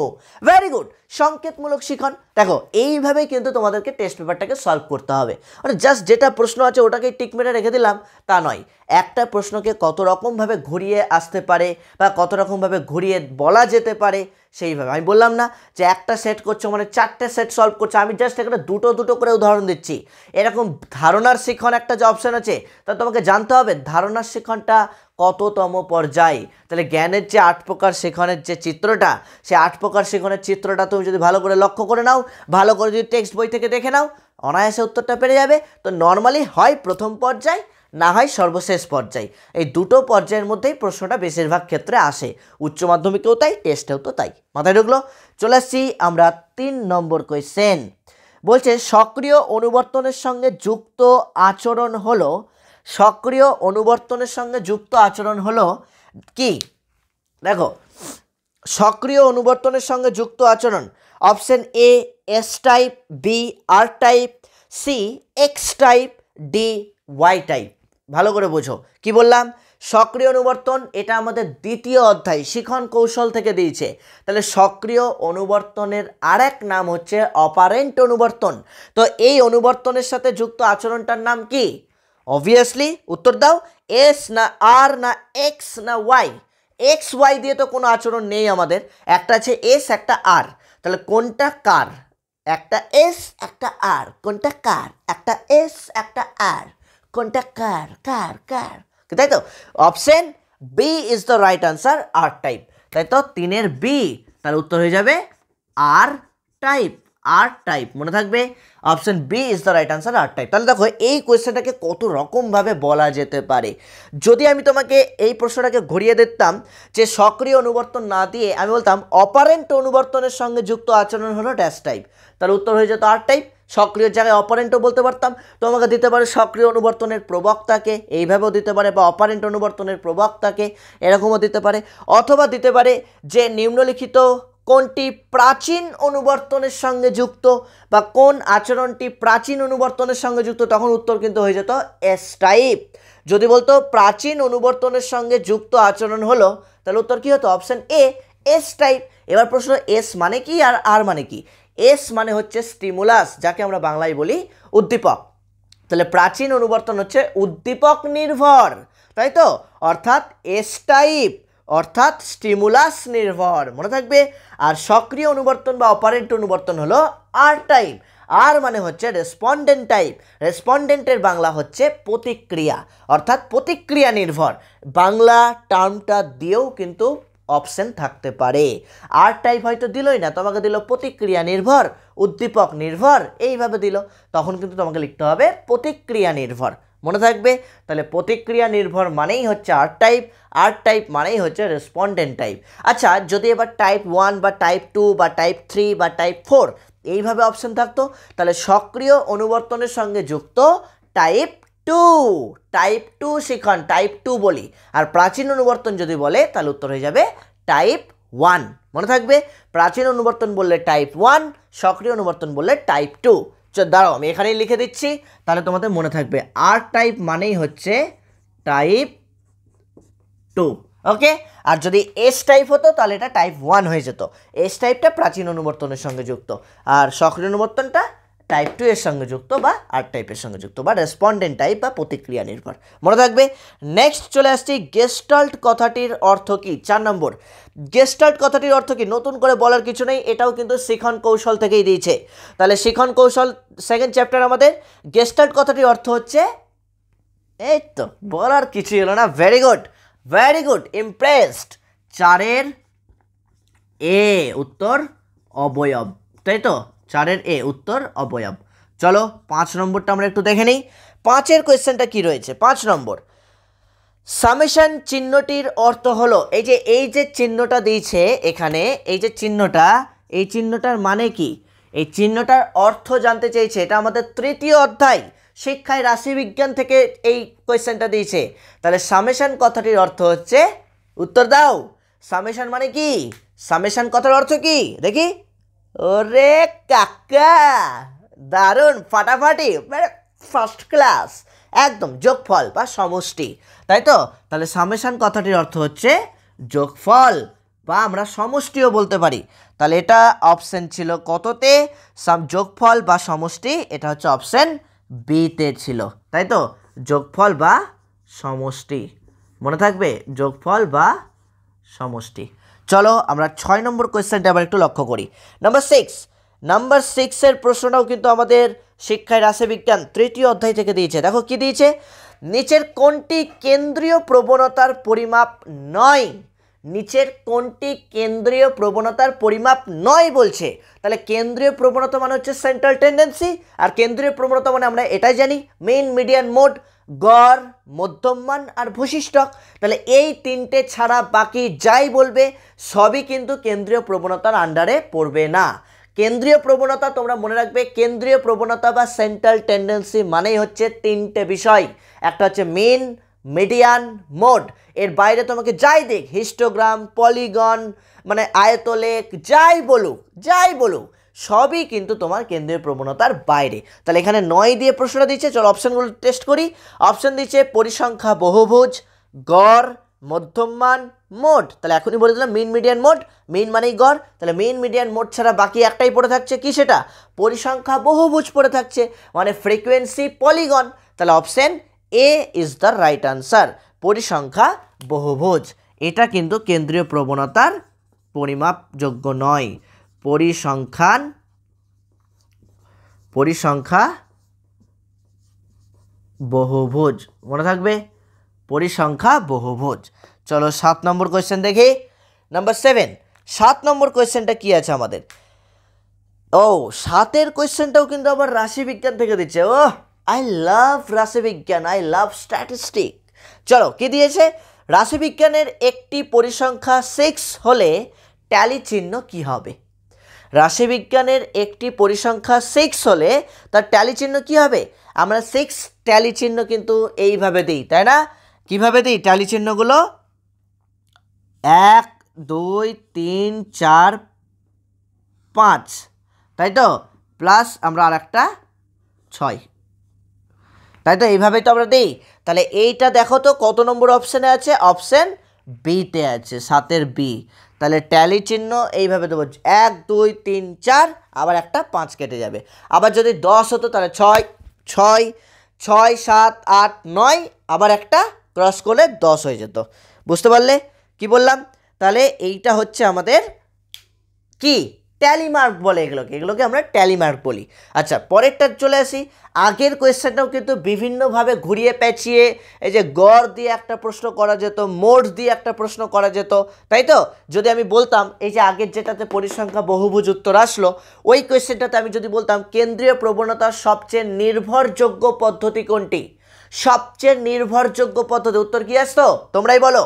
ভেরি গুড, সংকেতমূলক শিখন। দেখো এইভাবেই কিন্তু তোমাদেরকে টেস্ট পেপারটাকে সলভ করতে হবে, মানে জাস্ট যেটা প্রশ্ন আছে ওটাকে টিক মেরে রেখে দিলাম তা নয়, একটা প্রশ্নকে কত রকমভাবে ঘুরিয়ে আসতে পারে বা কত রকমভাবে ঘুরিয়ে বলা যেতে পারে সেইভাবে। আমি বললাম না যে একটা সেট করছো মানে 4টে সেট সলভ করছো, আমি জাস্ট এখানে দুটো করে উদাহরণ দিচ্ছি। এরকম ধারণার শিখন একটা যে অপশন আছে তা তোমাকে জানতে হবে ধারণার শিখনটা কততম পর্যায়। তাহলে জ্ঞানের যে 8 প্রকার শিখনের যে চিত্রটা, সেই 8 প্রকার শিখনের চিত্রটা তুমি যদি ভালো করে লক্ষ্য করে নাও, ভালো করে যদি টেক্সট বই থেকে দেখে নাও, অনায়াসে উত্তরটা পেরে যাবে। তো নর্মালি হয় প্রথম পর্যায় না হয় সর্বশেষ পর্যায়, এই দুটো পর্যায়ের মধ্যেই প্রশ্নটা বেশিরভাগ ক্ষেত্রে আসে, উচ্চ মাধ্যমিকেও তাই, টেস্টেও তো তাই। মাথায় ঢুকলো? চলে আসছি আমরা 3 নম্বর কোয়েশ্চেন। বলছে সক্রিয় অনুবর্তনের সঙ্গে যুক্ত আচরণ হলো, সক্রিয় অনুবর্তনের সঙ্গে যুক্ত আচরণ হলো কি? দেখো সক্রিয় অনুবর্তনের সঙ্গে যুক্ত আচরণ, option A S type, B R type, C X type, D Y type. ভালো করে বোঝো কি বললাম। সক্রিয় অনুবর্তন এটা আমাদের দ্বিতীয় অধ্যায় শিখন কৌশল থেকে দিয়েছে। তাহলে সক্রিয় অনুবর্তনের আরেক নাম হচ্ছে অপারেন্ট অনুবর্তন। তো এই অনুবর্তনের সাথে যুক্ত আচরণটার নাম কি? অবভিয়াসলি উত্তর দাও, এস না আর না এক্স না ওয়াই। এক্স ওয়াই দিয়ে তো কোনো আচরণ নেই আমাদের, একটা আছে এস একটা আর, তাহলে কোনটা কার? একটা এস একটা আর, কোনটা কার? একটা এস একটা আর, কোনটা কার? কার কার, তাই তো? Option B is the right answer, R type. তাই তো 3-এর বি, তাহলে উত্তর হয়ে যাবে আর টাইপ। আর টাইপ মনে থাকবে, option B is the right answer, R type. তাহলে দেখো এই কোয়েশ্চেনটাকে কত রকমভাবে বলা যেতে পারে। যদি আমি তোমাকে এই প্রশ্নটাকে ঘুরিয়ে দিতাম যে সক্রিয় অনুবর্তন না দিয়ে আমি বলতাম অপারেন্ট অনুবর্তনের সঙ্গে যুক্ত আচরণ হলো ড্যাশ টাইপ, তাহলে উত্তর হয়ে যেত আর টাইপ। সক্রিয় জায়গায় অপারেন্টও বলতে পারতাম, তোমাকে দিতে পারে সক্রিয় অনুবর্তনের প্রবক্তাকে, এইভাবেও দিতে পারে, বা অপারেন্ট অনুবর্তনের প্রবক্তাকে এরকমও দিতে পারে, অথবা দিতে পারে যে নিম্নলিখিত কোনটি প্রাচীন অনুবর্তনের সঙ্গে যুক্ত, বা কোন আচরণটি প্রাচীন অনুবর্তনের সঙ্গে যুক্ত, তখন উত্তর কিন্তু হয়ে যেত এস টাইপ। যদি বলতো প্রাচীন অনুবর্তনের সঙ্গে যুক্ত আচরণ হলো, তাহলে উত্তর কী হতো? Option A S type. এবার প্রশ্ন এস মানে কি আর আর মানে কি? এস মানে হচ্ছে স্টিমুলাস, যাকে আমরা বাংলায় বলি উদ্দীপক। তাহলে প্রাচীন অনুবর্তন হচ্ছে উদ্দীপক নির্ভর, তাই তো? অর্থাৎ এস টাইপ, অর্থাৎ স্টিমুলাস নির্ভর, মনে থাকবে। আর সক্রিয় অনুবর্তন বা অপারেন্ট অনুবর্তন হলো আর টাইপ। আর মানে হচ্ছে রেসপন্ডেন্ট টাইপ, রেসপন্ডেন্টের বাংলা হচ্ছে প্রতিক্রিয়া, অর্থাৎ প্রতিক্রিয়া নির্ভর। বাংলা টার্মটা দিয়েও কিন্তু অপশন থাকতে পারে। আর টাইপ হয়তো দিলই না, তোমাকে দিল প্রতিক্রিয়া নির্ভর, উদ্দীপক নির্ভর, এইভাবে দিল, তখন কিন্তু তোমাকে লিখতে হবে প্রতিক্রিয়া নির্ভর, মনে থাকবে। তাহলে প্রতিক্রিয়া নির্ভর মানেই হচ্ছে আর টাইপ, আর টাইপ মানেই হচ্ছে রেসপন্ডেন্ট টাইপ। আচ্ছা যদি এবার টাইপ 1 বা টাইপ 2 বা টাইপ 3 বা টাইপ 4 এইভাবে অপশন থাকতো, তাহলে সক্রিয় অনুবর্তনের সঙ্গে যুক্ত টাইপ 2, টাইপ 2 শিখন, টাইপ 2 বলি। আর প্রাচীন অনুবর্তন যদি বলে তাহলে উত্তর হয়ে যাবে টাইপ 1, মনে থাকবে। প্রাচীন অনুবর্তন বললে টাইপ 1, সক্রিয় অনুবর্তন বললে টাইপ 2। দাঁড়াও আমি এখানেই লিখে দিচ্ছি, তাহলে তোমাদের মনে থাকবে আর টাইপ মানেই হচ্ছে টাইপ 2, ওকে। আর যদি এস টাইপ হতো তাহলে এটা টাইপ 1 হয়ে যেত। এস টাইপটা প্রাচীন অনুবর্তনের সঙ্গে যুক্ত, আর সক্রিয় অনুবর্তনটা টাইপ 2 এর সঙ্গে যুক্ত বা আর টাইপের সঙ্গে যুক্ত, বা রেসপন্ডেন্ট টাইপ বা প্রতিক্রিয়া নির্ভর, মনে থাকবে। নেক্সট চলে আসছি গেস্টাল্ট কথাটির অর্থ কি। 4 নম্বর, গেস্টাল্ট কথাটির অর্থ কি? নতুন করে বলার কিছু নেই, এটাও কিন্তু শিখন কৌশল থেকেই দিয়েছে। তাহলে শিখন কৌশল সেকেন্ড চ্যাপ্টার আমাদের গেস্টাল্ট কথাটির অর্থ হচ্ছে এই তো বলার কিছুই হলো না, very good very good, impressed. 4-এর এ উত্তর অবয়ব, তাই তো 4-এর এ উত্তর অবয়ব। চলো 5 নম্বরটা আমরা একটু দেখে নিই। 5-এর কোয়েশ্চেনটা কি রয়েছে? 5 নম্বর, সামেশন চিহ্নটির অর্থ হলো, এই যে চিহ্নটা দিয়েছে এখানে, এই যে চিহ্নটা, এই চিহ্নটার মানে কি? এই চিহ্নটার অর্থ জানতে চেয়েছে। এটা আমাদের 3য় অধ্যায় শিক্ষায় রাশিবিজ্ঞান থেকে এই কোয়েশ্চেনটা দিয়েছে। তাহলে সামেশন কথাটির অর্থ হচ্ছে, উত্তর দাও, সামেশন মানে কি? সামেশন কথার অর্থ কি দেখি? ওরে কাকা, দারুণ, ফাটাফাটি, ফার্স্ট ক্লাস, একদম যোগফল বা সমষ্টি, তাই তো? তাহলে সামেশন কথাটির অর্থ হচ্ছে যোগফল, বা আমরা সমষ্টিও বলতে পারি। তাহলে এটা অপশন ছিল কততে? যোগফল বা সমষ্টি, এটা হচ্ছে অপশন বিতে ছিল, তাই তো? যোগফল বা সমষ্টি, মনে থাকবে, যোগফল বা সমষ্টি। চলো আমরা 6 নম্বর কোয়েশ্চেনটা আবার একটু লক্ষ্য করি। নাম্বার 6-এর প্রশ্নটাও কিন্তু আমাদের শিক্ষায় রাশিবিজ্ঞান 3য় অধ্যায় থেকে দিয়েছে। দেখো কি দিয়েছে, নিচের কোনটি কেন্দ্রীয় প্রবণতার পরিমাপ নয়? নিচের কোনটি কেন্দ্রীয় প্রবণতার পরিমাপ নয় বলছে। তাহলে কেন্দ্রীয় প্রবণতা মানে হচ্ছে সেন্ট্রাল টেন্ডেন্সি, আর কেন্দ্রীয় প্রবণতা মানে আমরা এটাই জানি, মেইন, মিডিয়ান, মোড, গড়, মধ্যমান আর ভূশিষ্ঠক। তাহলে এই 3টে ছাড়া বাকি যাই বলবে সবই কিন্তু কেন্দ্রীয় প্রবণতার আন্ডারে পড়বে না। কেন্দ্রীয় প্রবণতা তোমরা মনে রাখবে, কেন্দ্রীয় প্রবণতা বা সেন্ট্রাল টেন্ডেন্সি মানেই হচ্ছে 3টে বিষয়, একটা হচ্ছে মেন, মিডিয়ান, মোড। এর বাইরে তোমাকে যাই দেখ, হিস্টোগ্রাম, পলিগন, মানে আয়তলেখ, যাই বলুক সবই কিন্তু তোমার কেন্দ্রীয় প্রবণতার বাইরে। তাহলে এখানে 9 দিয়ে প্রশ্নটা দিচ্ছে। চলো অপশনগুলো টেস্ট করি। অপশন দিচ্ছে পরিসংখ্যা, বহুভুজ, গড়, মধ্যমান, মোড। তাহলে এখনই বলে দিলাম মিন, মিডিয়ান, মোড। মিন মানেই গড়, তাহলে মিন, মিডিয়ান, মোড ছাড়া বাকি একটাই পড়ে থাকছে, কি সেটা? পরিসংখ্যা, বহুভুজ পড়ে থাকছে, মানে ফ্রিকোয়েন্সি, পলিগন। তাহলে option A is the right answer, পরিসংখ্যা, বহুভুজ। এটা কিন্তু কেন্দ্রীয় প্রবণতার পরিমাপযোগ্য নয়। পরিসংখ্যা বহুভুজ, মনে থাকবে, পরিসংখ্যা বহুভুজ। চলো 7 নম্বর কোয়েশ্চেন দেখি। নাম্বার 7, 7 নম্বর কোয়েশ্চেনটা কি আছে আমাদের? 7-এর কোয়েশ্চেনটাও কিন্তু আবার রাশিবিজ্ঞান থেকে দিচ্ছে। আই লাভ রাশিবিজ্ঞান, আই লাভ স্ট্যাটিস্টিক। চলো কি দিয়েছে, রাশিবিজ্ঞানের একটি পরিসংখ্যা 6 হলে ট্যালি চিহ্ন কি হবে? রাশিবিজ্ঞানের একটি পরিসংখ্যা 6 হলে তার ট্যালি চিহ্ন কি হবে? আমরা 6 ট্যালি চিহ্ন কিন্তু এইভাবে দিই, তাই না? কিভাবে দিই ট্যালি চিহ্নগুলো? 1 2 3 4 5, তাই তো? প্লাস আমরা আর একটা 6, তাই তো? এইভাবেই তো আমরা দিই। তাহলে এইটা দেখো তো কত নম্বর অপশানে আছে? অপশান বিতে আছে, 7-এর বি। তাহলে ট্যালি চিহ্ন এইভাবে দেবো, 1 2 3 4, আবার একটা 5 কেটে যাবে। আবার যদি 10 হতো তাহলে 6 6 6 7 8 9, আবার একটা ক্রস করলে 10 হয়ে যেত। বুঝতে পারলে কি বললাম? তাহলে এইটা হচ্ছে আমাদের কি ট্যালি মার্ক বলে, এগুলোকে আমরা ট্যালি মার্ক বলি। আচ্ছা পরেরটা চলে আসি। আগের কোয়েশ্চেনটাও কিন্তু বিভিন্নভাবে ঘুরিয়ে পেঁচিয়ে, এই যে গড় দিয়ে একটা প্রশ্ন করা যেত, মোড দিয়ে একটা প্রশ্ন করা যেত, তাই তো? যদি আমি বলতাম, এই যে আগের যেটাতে পরিসংখ্যা বহুভুজ উত্তর আসলো, ওই কোয়েশ্চেনটাতে আমি যদি বলতাম কেন্দ্রীয় প্রবণতার সবচেয়ে নির্ভরযোগ্য পদ্ধতি কোনটি? সবচেয়ে নির্ভরযোগ্য পদ্ধতি, উত্তর কি আসতো তোমরাই বলো।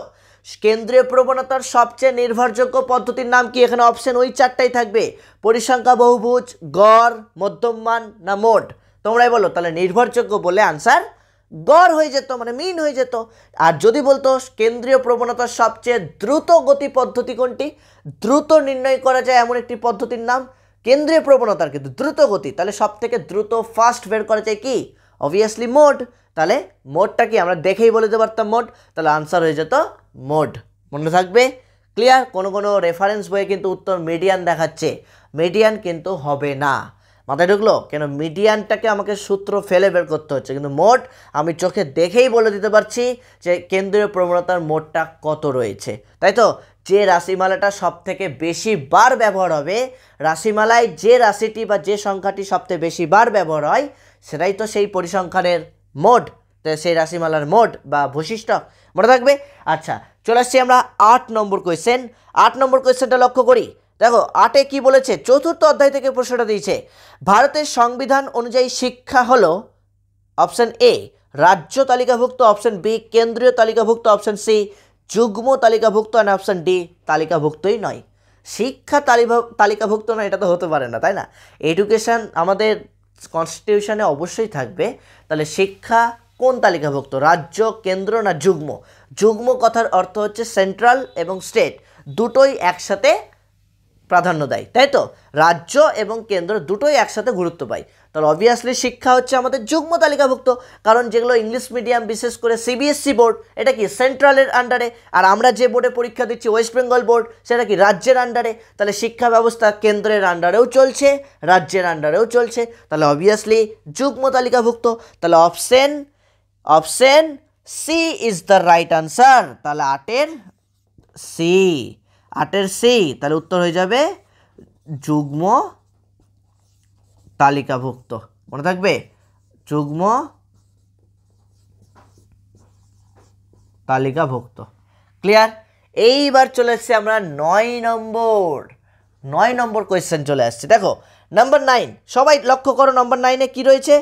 কেন্দ্রীয় প্রবণতার সবচেয়ে নির্ভরযোগ্য পদ্ধতির নাম কি? এখানে অপশন ওই 4টাই থাকবে, পরিসংখ্যা, বহুভুজ, গড়, মধ্যমান না মোড। তোমরাই বলো। তাহলে নির্ভরযোগ্য বলে আনসার গড় হয়ে যেত, মানে মিন হয়ে যেত। আর যদি বলতো কেন্দ্রীয় প্রবণতার সবচেয়ে দ্রুত গতি পদ্ধতি কোনটি? দ্রুত নির্ণয় করা যায় এমন একটি পদ্ধতির নাম কেন্দ্রীয় প্রবণতার কিন্তু দ্রুত গতি, তাহলে সব থেকে দ্রুত ফাস্ট বের করা যায় কি? Obviously mode. তাহলে মোডটা কি আমরা দেখেই বলে দিতে পারতাম মোড, তাহলে আনসার হয়ে যেত মোড। মনে থাকবে? ক্লিয়ার? কোনো রেফারেন্স বইয়ে কিন্তু উত্তর মিডিয়ান দেখাচ্ছে, মিডিয়ান কিন্তু হবে না। মাথায় ঢুকলো? কেন মিডিয়ানটাকে আমাকে সূত্র ফেলে বের করতে হচ্ছে, কিন্তু মোড আমি চোখে দেখেই বলে দিতে পারছি যে কেন্দ্রীয় প্রবণতার মোডটা কত রয়েছে, তাই তো? যে রাশিমালাটা সব থেকে বেশি বার ব্যবহার হবে, রাশিমালায় যে রাশিটি বা যে সংখ্যাটি সবথেকে বেশি বার ব্যবহার হয়, সেটাই তো সেই পরিসংখ্যানের মোড। তো সেই রাশিমালার মোড বা বৈশিষ্ট্য মনে থাকবে। আচ্ছা, চলে আসছি আমরা 8 নম্বর কোয়েশ্চেন। 8 নম্বর কোয়েশ্চেনটা লক্ষ্য করি। দেখো 8-এ কি বলেছে, চতুর্থ অধ্যায় থেকে প্রশ্নটা দিয়েছে, ভারতের সংবিধান অনুযায়ী শিক্ষা হলো অপশন এ রাজ্য তালিকাভুক্ত, অপশন বি কেন্দ্রীয় তালিকাভুক্ত, অপশন সি যুগ্ম তালিকাভুক্ত, আর অপশন ডি তালিকাভুক্তই নয়। শিক্ষা তালিকাভুক্ত নয়, এটা তো হতে পারে না, তাই না? এডুকেশন আমাদের কনস্টিটিউশনে অবশ্যই থাকবে। তাহলে শিক্ষা কোন তালিকাভুক্ত, রাজ্য, কেন্দ্র না যুগ্ম? যুগ্ম কথার অর্থ হচ্ছে সেন্ট্রাল এবং স্টেট দুটোই একসাথে প্রাধান্য দেয়, তাই তো? রাজ্য এবং কেন্দ্র দুটোই একসাথে গুরুত্ব পায়। তাহলে অবভিয়াসলি শিক্ষা হচ্ছে আমাদের যুগ্ম তালিকাভুক্ত, কারণ যেগুলো ইংলিশ মিডিয়াম, বিশেষ করে সিবিএসসি বোর্ড, এটা কি সেন্ট্রালের আন্ডারে, আর আমরা যে বোর্ডে পরীক্ষা দিচ্ছি ওয়েস্ট বেঙ্গল বোর্ড, সেটা কি রাজ্যের আন্ডারে। তাহলে শিক্ষা ব্যবস্থা কেন্দ্রের আন্ডারেও চলছে, রাজ্যের আন্ডারেও চলছে, তাহলে অবভিয়াসলি যুগ্ম তালিকাভুক্ত। তাহলে option C is the right answer. তাহলে 8-এর সি, তাহলে উত্তর হয়ে যাবে যুগ্ম তালিকাভুক্ত। মনে থাকবে, যুগ্ম তালিকাভুক্ত। ক্লিয়ার? এইবার চলে এসেছি আমরা 9 নম্বর কোয়েশ্চেন চলে আসছে। দেখো নাম্বার 9, সবাই লক্ষ্য করো নাম্বার 9-এ কি রয়েছে।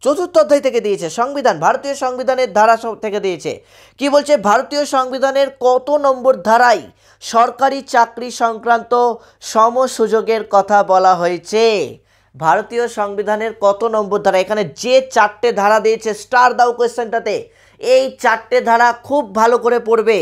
চতুর্থ অধ্যায় থেকে দিয়েছে, সংবিধান, ভারতীয় সংবিধানের ধারা থেকে দিয়েছে। কি বলছে, ভারতীয় সংবিধানের কত নম্বর ধারায় সরকারি চাকরি সংক্রান্ত সম সুযোগের কথা বলা হয়েছে? ভারতীয় সংবিধানের কত নম্বর ধারা? এখানে যে 4টে ধারা দিয়েছে, স্টার দাও কোয়েশ্চেনটাতে, এই 4টে ধারা খুব ভালো করে পড়বে।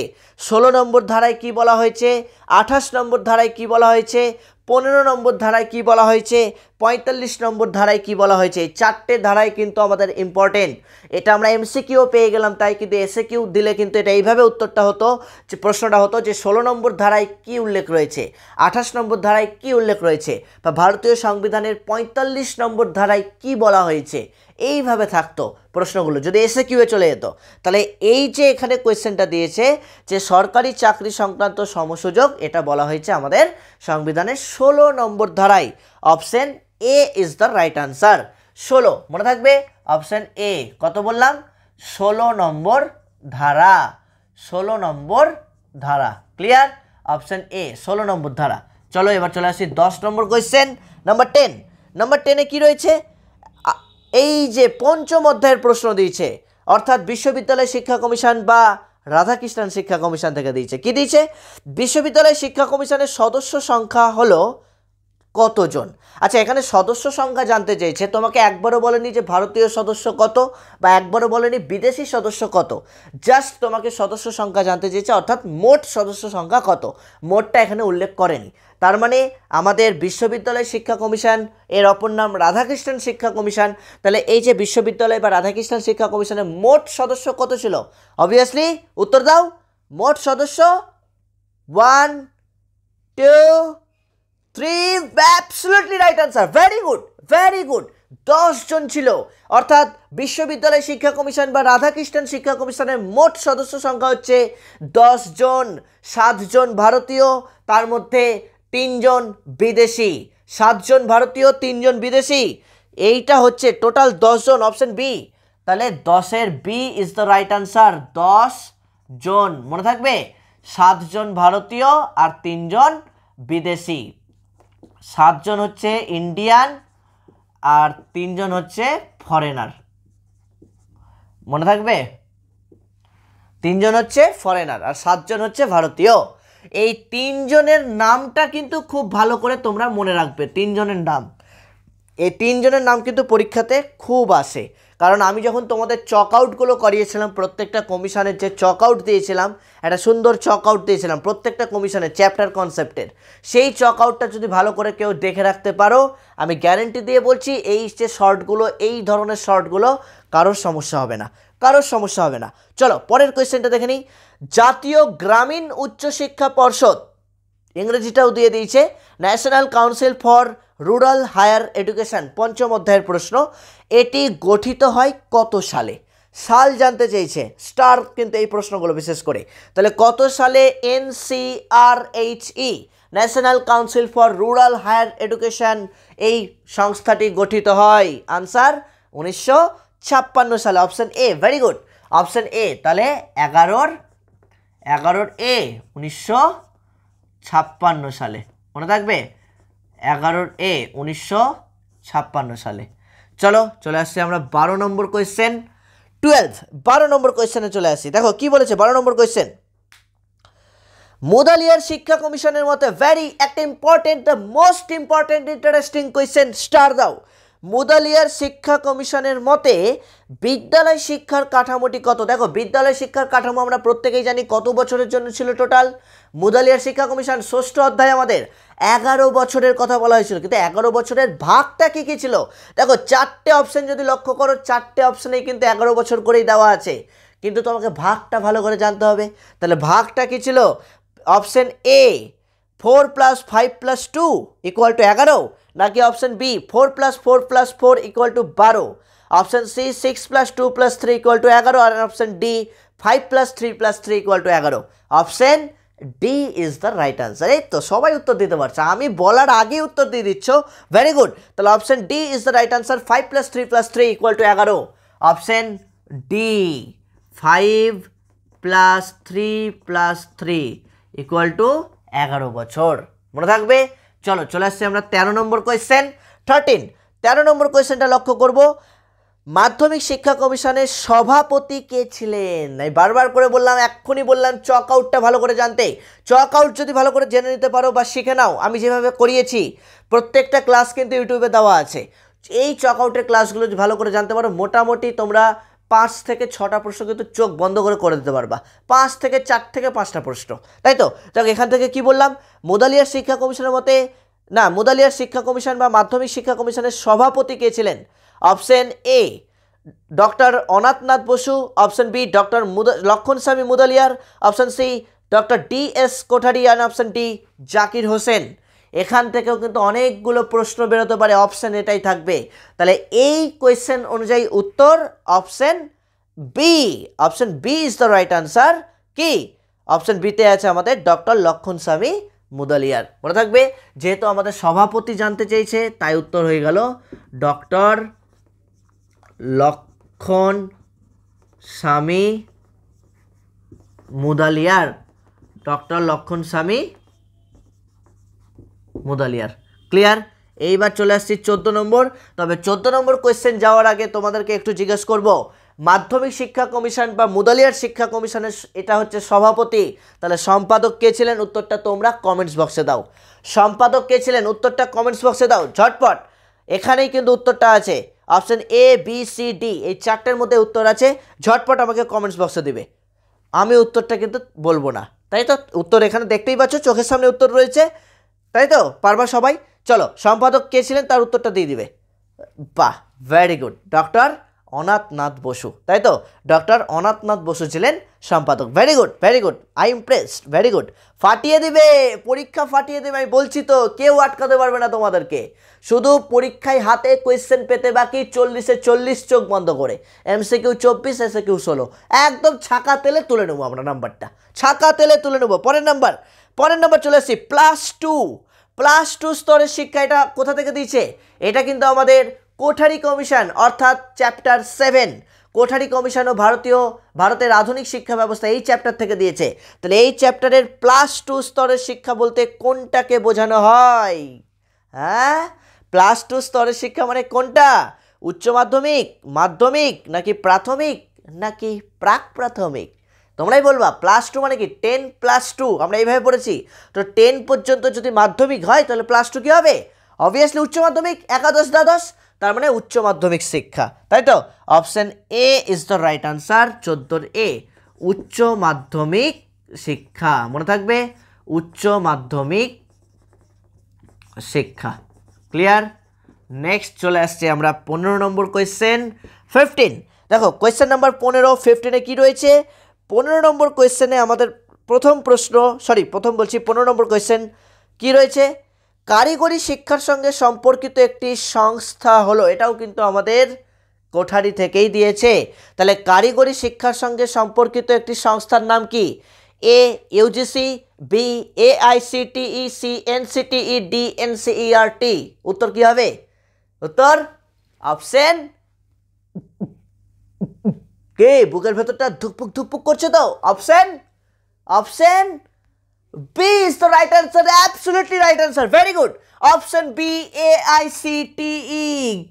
16 নম্বর ধারায় কি বলা হয়েছে, 28 নম্বর ধারায় কি বলা হয়েছে, 15 নম্বর ধারায় কি বলা হয়েছে, 45 নম্বর ধারায় কি বলা হয়েছে। এই 4টে ধারায় কিন্তু আমাদের ইম্পর্টেন্ট। এটা আমরা এমসিকিউ পেয়ে গেলাম, তাই কিন্তু এসএকিউ দিলে কিন্তু এটা এইভাবে উত্তরটা হতো, যে প্রশ্নটা হতো যে 16 নম্বর ধারায় কি উল্লেখ রয়েছে, 28 নম্বর ধারায় কি উল্লেখ রয়েছে, বা ভারতীয় সংবিধানের 45 নম্বর ধারায় কি বলা হয়েছে। এইভাবে থাকতো প্রশ্নগুলো যদি এসএকিউয়ে চলে যেত। তাহলে এই যে এখানে কোয়েশ্চেনটা দিয়েছে যে সরকারি চাকরি সংক্রান্ত সমসুযোগ, এটা বলা হয়েছে আমাদের সংবিধানের 16 নম্বর ধারায়। Option A is the right answer. 16 মনে থাকবে, অপশন এ। কত বললাম? 16 নম্বর ধারা, 16 নম্বর ধারা। ক্লিয়ার? অপশন এ 16 নম্বর ধারা। চলো এবার চলে আসি 10 নম্বর কোয়েশ্চেন, নাম্বার 10। নাম্বার 10-এ কি রয়েছে, এই যে পঞ্চম অধ্যায়ের প্রশ্ন দিয়েছে, অর্থাৎ বিশ্ববিদ্যালয় শিক্ষা কমিশন বা রাধাকৃষ্ণন শিক্ষা কমিশন থেকে দিয়েছে। কি দিয়েছে, বিশ্ববিদ্যালয় শিক্ষা কমিশনের সদস্য সংখ্যা হলো কতজন? আচ্ছা, এখানে সদস্য সংখ্যা জানতে চেয়েছে, তোমাকে একবারও বলেনি যে ভারতীয় সদস্য কত, বা একবারও বলেনি বিদেশি সদস্য কত, জাস্ট তোমাকে সদস্য সংখ্যা জানতে চেয়েছে, অর্থাৎ মোট সদস্য সংখ্যা কত, মোটটা এখানে উল্লেখ করেনি। তার মানে আমাদের বিশ্ববিদ্যালয় শিক্ষা কমিশন, এর অপর নাম রাধাকৃষ্ণন শিক্ষা কমিশন। তাহলে এই যে বিশ্ববিদ্যালয় বা রাধাকৃষ্ণন শিক্ষা কমিশনের মোট সদস্য কত ছিল? অবভিয়াসলি উত্তর দাও। মোট সদস্য 1 2 3, absolutely right answer, very good, very good. 10 জন ছিল, অর্থাৎ বিশ্ববিদ্যালয় শিক্ষা কমিশন বা রাধাকৃষ্ণন শিক্ষা কমিশনের মোট সদস্য সংখ্যা হচ্ছে 10 জন। 7 জন ভারতীয়, তার মধ্যে 3 জন বিদেশি। 7 জন ভারতীয়, 3 জন বিদেশি, এইটা হচ্ছে টোটাল 10 জন, অপশন বি। তাহলে 10-এর B is the right answer, 10 জন। মনে থাকবে, 7 জন ভারতীয় আর 3 জন বিদেশি। 7 জন হচ্ছে ইন্ডিয়ান আর 3 জন হচ্ছে ফরেনার। মনে থাকবে, 3 জন হচ্ছে ফরেনার আর 7 জন হচ্ছে ভারতীয়। এই 3 জনের নামটা কিন্তু খুব ভালো করে তোমরা মনে রাখবে। 3 জনের নাম, এই 3 জনের নাম কিন্তু পরীক্ষাতে খুব আসে, কারণ আমি যখন তোমাদের চক আউটগুলো করিয়েছিলাম, প্রত্যেকটা কমিশনের যে চক আউট দিয়েছিলাম, একটা সুন্দর চক আউট দিয়েছিলাম প্রত্যেকটা কমিশনের চ্যাপ্টার কনসেপ্টের, সেই চক আউটটা যদি ভালো করে কেউ দেখে রাখতে পারো, আমি গ্যারেন্টি দিয়ে বলছি এই যে শর্টগুলো, এই ধরনের শর্টগুলো কারোর সমস্যা হবে না, কারোর সমস্যা হবে না। চলো পরের কোয়েশ্চেনটা দেখে নিই। জাতীয় গ্রামীণ উচ্চশিক্ষা পর্ষদ, ইংরেজিটাও দিয়ে দিয়েছে, national council for rural higher education, পঞ্চম অধ্যায়ের প্রশ্ন। এটি গঠিত হয় কত সালে? সাল জানতে চেয়েছে, স্টার কিন্তু এই প্রশ্নগুলো বিশেষ করে। তাহলে কত সালে NCRHE, national council for rural higher education, এই সংস্থাটি গঠিত হয়? আনসার 1946 সালে। Option A, very good, option A. তাহলে 11 1956 সালে, মনে থাকবে 1956 সালে। চলো চলে আসছি আমরা 12 নম্বর কোয়েশ্চেন। 12 নম্বর কোয়েশ্চেনে চলে আসি। দেখো কি বলেছে 12 নম্বর কোয়েশ্চেন। মুদালিয়ার শিক্ষা কমিশনের মতে, ভেরি একটা important, the most important interesting question, star দাও। মুদালিয়ার শিক্ষা কমিশনের মতে বিদ্যালয় শিক্ষার কাঠামোটি কত? দেখো বিদ্যালয় শিক্ষার কাঠামো আমরা প্রত্যেকেই জানি কত বছরের জন্য ছিল টোটাল। মুদালিয়ার শিক্ষা কমিশন 6ষ্ঠ অধ্যায় আমাদের 11 বছরের কথা বলা হয়েছিল, কিন্তু 11 বছরের ভাগটা কি কি ছিল? দেখো 4টে অপশন যদি লক্ষ্য করো, 4টে অপশনেই কিন্তু 11 বছর করেই দেওয়া আছে, কিন্তু তোমাকে ভাগটা ভালো করে জানতে হবে। তাহলে ভাগটা কি ছিল? অপশন এ 4 + 5 + 2 = 11, নাকি অপশন বি 4 + 4 + 4 = 12, অপশন সি 6 + 2 + 3 = 11, আর option D 5 + 3 + 3 = 11। Option D is the right answer. এই তো সবাই উত্তর দিতে পারছে, আমি বলার আগে উত্তর দিয়ে দিচ্ছ, ভেরি গুড। তাহলে option D is the right answer, 5 + 3 + 3 = 11। Option D 5 + 3 + 3 = 11 বছর, মনে থাকবে। চলো চলে আসছি আমরা 13 নম্বর কোয়েশ্চেন। 13 নম্বর কোয়েশ্চেনটা লক্ষ্য করব। মাধ্যমিক শিক্ষা কমিশনের সভাপতি কে ছিলেন? আমি বারবার করে বললাম, এক্ষুনি বললাম, চক আউটটা ভালো করে জানতে। চক আউট যদি ভালো করে জেনে নিতে পারো বা শিখে নাও, আমি যেভাবে করিয়েছি প্রত্যেকটা ক্লাস কিন্তু ইউটিউবে দেওয়া আছে, এই চক আউটের ক্লাসগুলো যদি ভালো করে জানতে পারো, মোটামুটি তোমরা 5 থেকে 6টা প্রশ্ন কিন্তু চোখ বন্ধ করে দিতে পারবা। 4 থেকে 5টা প্রশ্ন, তাই তো? দেখো এখান থেকে কি বললাম, মুদালিয়ার শিক্ষা কমিশনের মতে, না, মুদালিয়ার শিক্ষা কমিশন বা মাধ্যমিক শিক্ষা কমিশনের সভাপতি কে ছিলেন? Option A doctor Anathnath Basu, option B doctor Lakshmanaswami Mudaliar, option C doctor DS. Kothari, আর অপশন ডি জাকির হোসেন। এখান থেকেও কিন্তু অনেকগুলো প্রশ্ন বেরোতে পারে, অপশন এটাই থাকবে। তাহলে এই কোয়েশ্চেন অনুযায়ী উত্তর option B. Option B is the right answer. কি? অপশন বিতে আছে আমাদের ডক্টর লক্ষণস্বামী মুদালিয়ার, মনে থাকবে। যেহেতু আমাদের সভাপতি জানতে চেয়েছে, তাই উত্তর হয়ে গেল doctor Lakshmanaswami Mudaliar. Doctor Lakshmanaswami Mudaliar, clear. এইবার চলে আসছি 14 নম্বর। তবে 14 নম্বর কোয়েশ্চেন যাওয়ার আগে তোমাদেরকে একটু জিজ্ঞেস করব, মাধ্যমিক শিক্ষা কমিশন বা মুদালিয়ার শিক্ষা কমিশনের এটা হচ্ছে সভাপতি, তাহলে সম্পাদক কে ছিলেন? উত্তরটা তোমরা কমেন্টস বক্সে দাও। সম্পাদক কে ছিলেন? উত্তরটা কমেন্টস বক্সে দাও ঝটপট। এখানেই কিন্তু উত্তরটা আছে, option A, B, C, D, এই 4টের মধ্যে উত্তর আছে। ঝটপট আমাকে কমেন্টস বক্সে দিবে, আমি উত্তরটা কিন্তু বলবো না, তাই তো? উত্তর এখানে দেখতেই পাচ্ছ, চোখের সামনে উত্তর রয়েছে, তাই তো? পারবা সবাই? চলো, সম্পাদক কে ছিলেন তার উত্তরটা দিয়ে দিবে। বাহ, very good, doctor Anathnath Basu, তাই তো? ডক্টর অনাথনাথ বসু ছিলেন সম্পাদক। Very good, very good, I impressed, very good. ফাটিয়ে দিবে, পরীক্ষা ফাটিয়ে দেবে, আমি বলছি তো, কেউ আটকাতে পারবে না তোমাদেরকে। শুধু পরীক্ষায় হাতে কোয়েশ্চেন পেতে বাকি 40-এ 40, চোখ বন্ধ করে। MCQ 24, SAQ 16, একদম ছাকা তেলে তুলে নেবো আমরা নাম্বারটা, ছাকা তেলে তুলে নেবো। পরের নাম্বার চলে আসছি, +2 স্তরের শিক্ষা। এটা কোথা থেকে দিয়েছে? এটা কিন্তু আমাদের কোঠারি কমিশন, অর্থাৎ চ্যাপ্টার 7, কোঠারি কমিশন ও ভারতের আধুনিক শিক্ষা ব্যবস্থা, এই চ্যাপ্টার থেকে দিয়েছে। তাহলে এই চ্যাপ্টারের +2 স্তরের শিক্ষা বলতে কোনটাকে বোঝানো হয়? হ্যাঁ, +2 স্তরের শিক্ষা মানে কোনটা? উচ্চ মাধ্যমিক, মাধ্যমিক, নাকি প্রাথমিক, নাকি প্রাক প্রাথমিক? তোমরাই বলবা। +2 মানে কি? 10 + 2, আমরা এইভাবে পড়েছি। তো 10 পর্যন্ত যদি মাধ্যমিক হয়, তাহলে +2 কি হবে? অবভিয়াসলি উচ্চ মাধ্যমিক, একাদশ দ্বাদশ, তার মানে উচ্চ মাধ্যমিক শিক্ষা, তাই তো? Option A is the right answer, 14 এ, উচ্চ মাধ্যমিক শিক্ষা, মনে থাকবে, উচ্চ মাধ্যমিক শিক্ষা, ক্লিয়ার। নেক্সট চলে আসছে আমরা 15 নম্বর কোয়েশ্চেন। 15, দেখো কোয়েশ্চেন নাম্বার 15, 15-এ কি রয়েছে? 15 নম্বর কোয়েশ্চেনে আমাদের প্রথম 15 নম্বর কোয়েশ্চেন কি রয়েছে? কারিগরি শিক্ষার সঙ্গে সম্পর্কিত একটি সংস্থা হলো, এটাও কিন্তু আমাদের কোঠারি থেকেই দিয়েছে। তাহলে কারিগরি শিক্ষার সঙ্গে সম্পর্কিত একটি সংস্থার নাম কি? A UGC, B AICTE, C NCTE, D NCERT। উত্তর কি হবে? উত্তর অপশন কে বুকের ভেতরটা ধুকপুক ধুকপুক করছে তো? Option option B is the right answer, absolutely right answer, very good. Option B AICTE,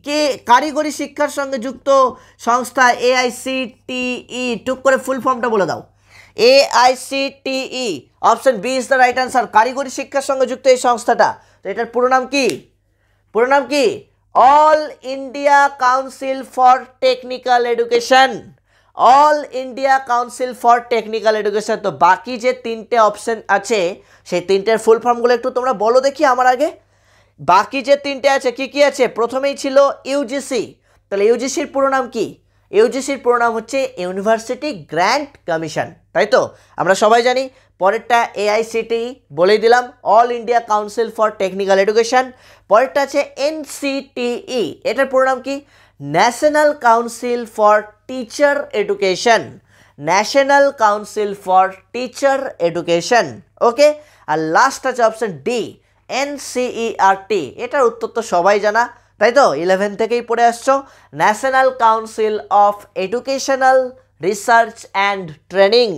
কে কারিগরি শিক্ষার সঙ্গে যুক্ত সংস্থা AICTE, টুক করে ফুল ফর্মটা বলে দাও। AICTE, option B is the right answer, কারিগরি শিক্ষার সঙ্গে যুক্ত এই সংস্থাটা। তো এটার পুরো নাম কি? পুরো নাম কি? All India council for technical education, all India council for technical education. তো বাকি যে তিনটে অপশন আছে সেই তিনটের ফুল ফর্মগুলো একটু তোমরা বলো দেখি আমার আগে। বাকি যে তিনটে আছে কি কি আছে? প্রথমেই ছিল ইউজিসি, তাহলে ইউজিসির পুরো নাম কি? ইউজিসির পুরো নাম হচ্ছে ইউনিভার্সিটি গ্র্যান্ট কমিশন, তাই তো আমরা সবাই জানি। পরেরটা AICTE বলেই দিলাম, all India council for technical education. পরেরটা আছে NCTE, এটার পুরো নাম কি? National council for teacher education, national council for teacher education, okay. আর লাস্ট আছে অপশন ডি, NCERT, এটার উত্তর তো সবাই জানা, তাই তো 11 থেকেই পড়ে আসছো, national council of educational research and training,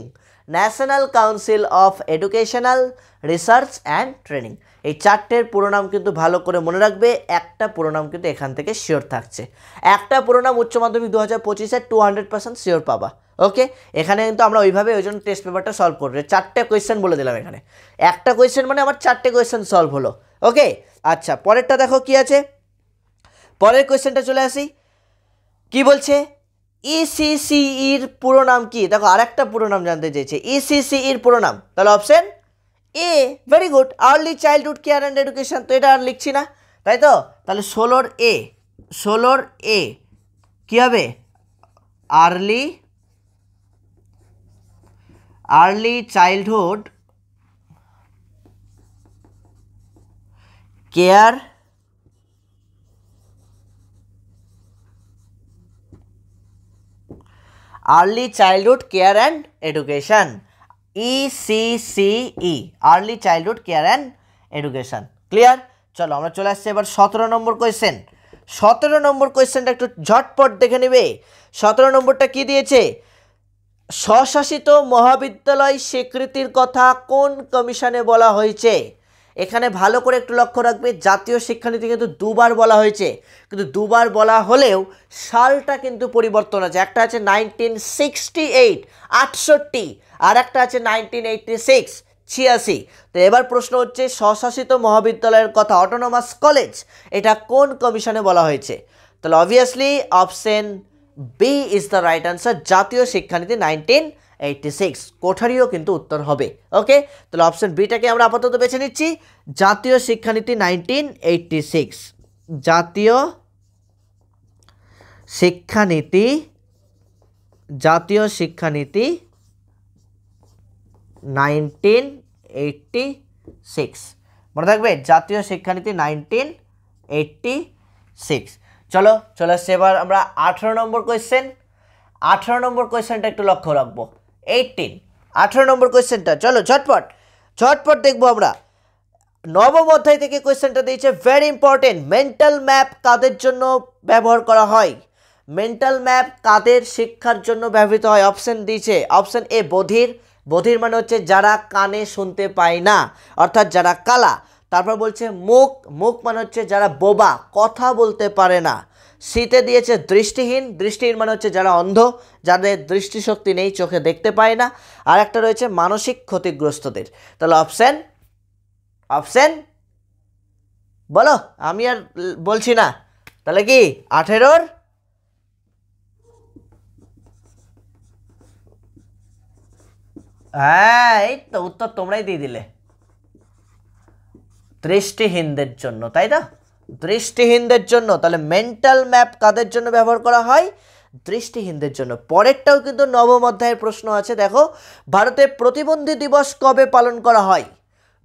national council of educational research and training. এই চারটের পুরো নাম কিন্তু ভালো করে মনে রাখবে, একটা পুরো নাম কিন্তু এখান থেকে শিওর থাকছে, একটা পুরো নাম উচ্চ মাধ্যমিক 2025-এ 200% শিওর পাবা, ওকে। এখানে কিন্তু আমরা ওইভাবে ওই জন্য টেস্ট পেপারটা সলভ করবো, চারটে কোয়েশ্চেন বলে দিলাম এখানে, একটা কোয়েশ্চেন মানে আমার চারটে কোয়েশ্চেন সলভ হলো, ওকে। আচ্ছা পরেরটা দেখো কি আছে, পরের কোয়েশ্চেনটা চলে আসি, কি বলছে? ECCEর পুরো নাম কি? দেখো আরেকটা পুরো নাম জানতে চেয়েছে, ECCEর পুরো নাম, তাহলে option A, very good, early childhood care and education. তো এটা আর লিখছি না, তাই তো? তাহলে 16A কি হবে? Early childhood care early childhood care and education, ECCE, early childhood care and education, clear? চলো আমরা চলে আসছি এবার 17 নম্বর কোয়েশ্চেন। 17 নম্বর কোয়েশ্চেনটা একটু ঝটপট দেখে নেবে। 17 নম্বরটা কি দিয়েছে? স্বশাসিত মহাবিদ্যালয় স্বীকৃতির কথা কোন কমিশনে বলা হয়েছে? এখানে ভালো করে একটু লক্ষ্য রাখবে, জাতীয় শিক্ষানীতি কিন্তু দুবার বলা হয়েছে, কিন্তু দুবার বলা হলেও সালটা কিন্তু পরিবর্তন আছে, একটা আছে 1968 68, আর একটা আছে 1986 86। তো এবার প্রশ্ন হচ্ছে স্বশাসিত মহাবিদ্যালয়ের কথা, অটোনোমাস কলেজ, এটা কোন কমিশনে বলা হয়েছে? তাহলে obviously option B is the right answer, জাতীয় শিক্ষানীতি 1986, কোঠারিও কিন্তু উত্তর হবে, ওকে। তাহলে অপশন বিটাকে আমরা আপাতত বেছে নিচ্ছি, জাতীয় শিক্ষানীতি 1986, জাতীয় শিক্ষানীতি 1986, মনে থাকবে, জাতীয় শিক্ষানীতি 1986। চলো চলে আসছে এবার আমরা 18 নম্বর কোয়েশ্চেন। 18 নম্বর কোয়েশ্চেনটা একটু লক্ষ্য রাখবো, 18 নম্বর কোয়েশ্চেনটা, চলো ঝটপট ঝটপট দেখবো আমরা। নবম অধ্যায় থেকে কোয়েশ্চেনটা দিয়েছে, ভেরি ইম্পর্টেন্ট, মেন্টাল ম্যাপ কাদের জন্য ব্যবহার করা হয়? মেন্টাল ম্যাপ কাদের শিক্ষার জন্য ব্যবহৃত হয়? অপশন দিয়েছে, অপশন এ বধির, বধির মানে হচ্ছে যারা কানে শুনতে পায় না, অর্থাৎ যারা কালা। তারপর বলছে মুখ, মুখ মানে হচ্ছে যারা বোবা, কথা বলতে পারে না। সিতে দিয়েছে দৃষ্টিহীন, দৃষ্টিহীন মানে হচ্ছে যারা অন্ধ, যাদের দৃষ্টিশক্তি নেই, চোখে দেখতে পায় না। আর একটা রয়েছে মানসিক ক্ষতিগ্রস্তদের। তাহলে অপশন অপশন বলো, আমি আর বলছি না। তাহলে কি 18-র হ্যাঁ, এই তো উত্তর তোমরাই দিয়ে দিলে, দৃষ্টিহীনদের জন্য, তাই না? দৃষ্টিহীনদের জন্য। তাহলে মেন্টাল ম্যাপ কাদের জন্য ব্যবহার করা হয়? দৃষ্টিহীনদের জন্য। পরেরটাও কিন্তু নবম অধ্যায়ের প্রশ্ন আছে, দেখো, ভারতে প্রতিবন্ধী দিবস কবে পালন করা হয়?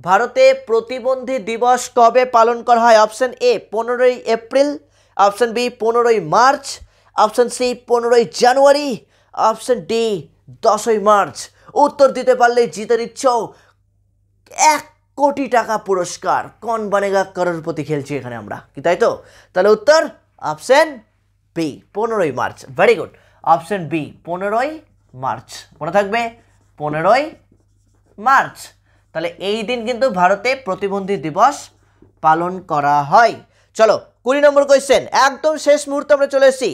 ভারতে প্রতিবন্ধী দিবস কবে পালন করা হয়? অপশন এ 15ই এপ্রিল, অপশন বি 15ই মার্চ, অপশন সি 15ই জানুয়ারি, অপশন ডি 10ই মার্চ। উত্তর দিতে পারলে জিতে নিচ্ছ 1 কোটি টাকা পুরস্কার। কন বানেগা করোড়পতি খেলছি এখানে আমরা, কি তাই তো? তাহলে উত্তর অপশন বি 15ই March, very good. Option B 15ই মার্চ। মনে থাকবে 15ই মার্চ। তাহলে এই দিন কিন্তু ভারতে প্রতিবন্ধী দিবস পালন করা হয়। চলো 20 নম্বর কোয়েশ্চেন, একদম শেষ মুহূর্তে আমরা চলে এসেছি।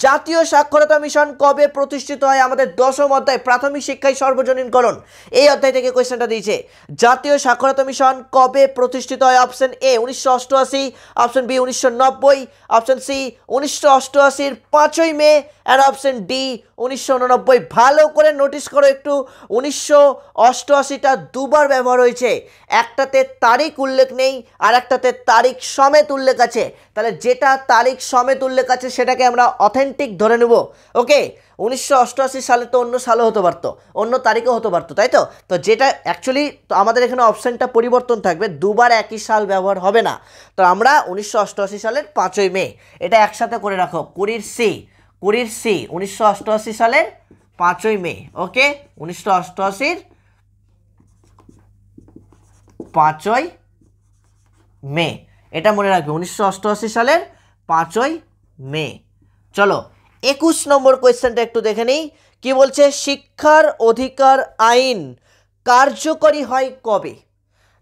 জাতীয় সাক্ষরতা মিশন কবে প্রতিষ্ঠিত হয়? আমাদের 10ম অধ্যায় প্রাথমিক শিক্ষায় সর্বজনীনকরণ, এই অধ্যায় থেকে কোয়েশ্চেনটা দিয়েছে। জাতীয় সাক্ষরতা মিশন কবে প্রতিষ্ঠিত হয়? Option A 1988, option B 1990, option C 1988 5ই মে, অ্যান্ড অপশন ডি 1989। ভালো করে নোটিস করো একটু, 1988টা দুবার ব্যবহার হয়েছে, একটাতে তারিখ উল্লেখ নেই আর একটাতে তারিখ সমেত উল্লেখ আছে। তাহলে যেটা তারিখ সমেত উল্লেখ আছে সেটাকে আমরা অথেন্টিক ধরে নেব। ওকে, 1988 সালে তো অন্য সালও হতে পারতো, অন্য তারিখও হতে পারতো, তাই তো? তো যেটা অ্যাকচুয়ালি তো আমাদের এখানে অপশানটা পরিবর্তন থাকবে, দুবার একই সাল ব্যবহার হবে না। তো আমরা 1988 সালের 5ই মে, এটা একসাথে করে রাখো। 20 সি 1988 সালের 5ই মে। ওকে, 1988 5ই মে, এটা মনে রাখবে, 1988 সালের 5ই মে। চলো 21 নম্বর কোয়েশ্চেনটা একটু দেখে নিই। কি বলছে? শিক্ষার অধিকার আইন কার্যকরী হয় কবে?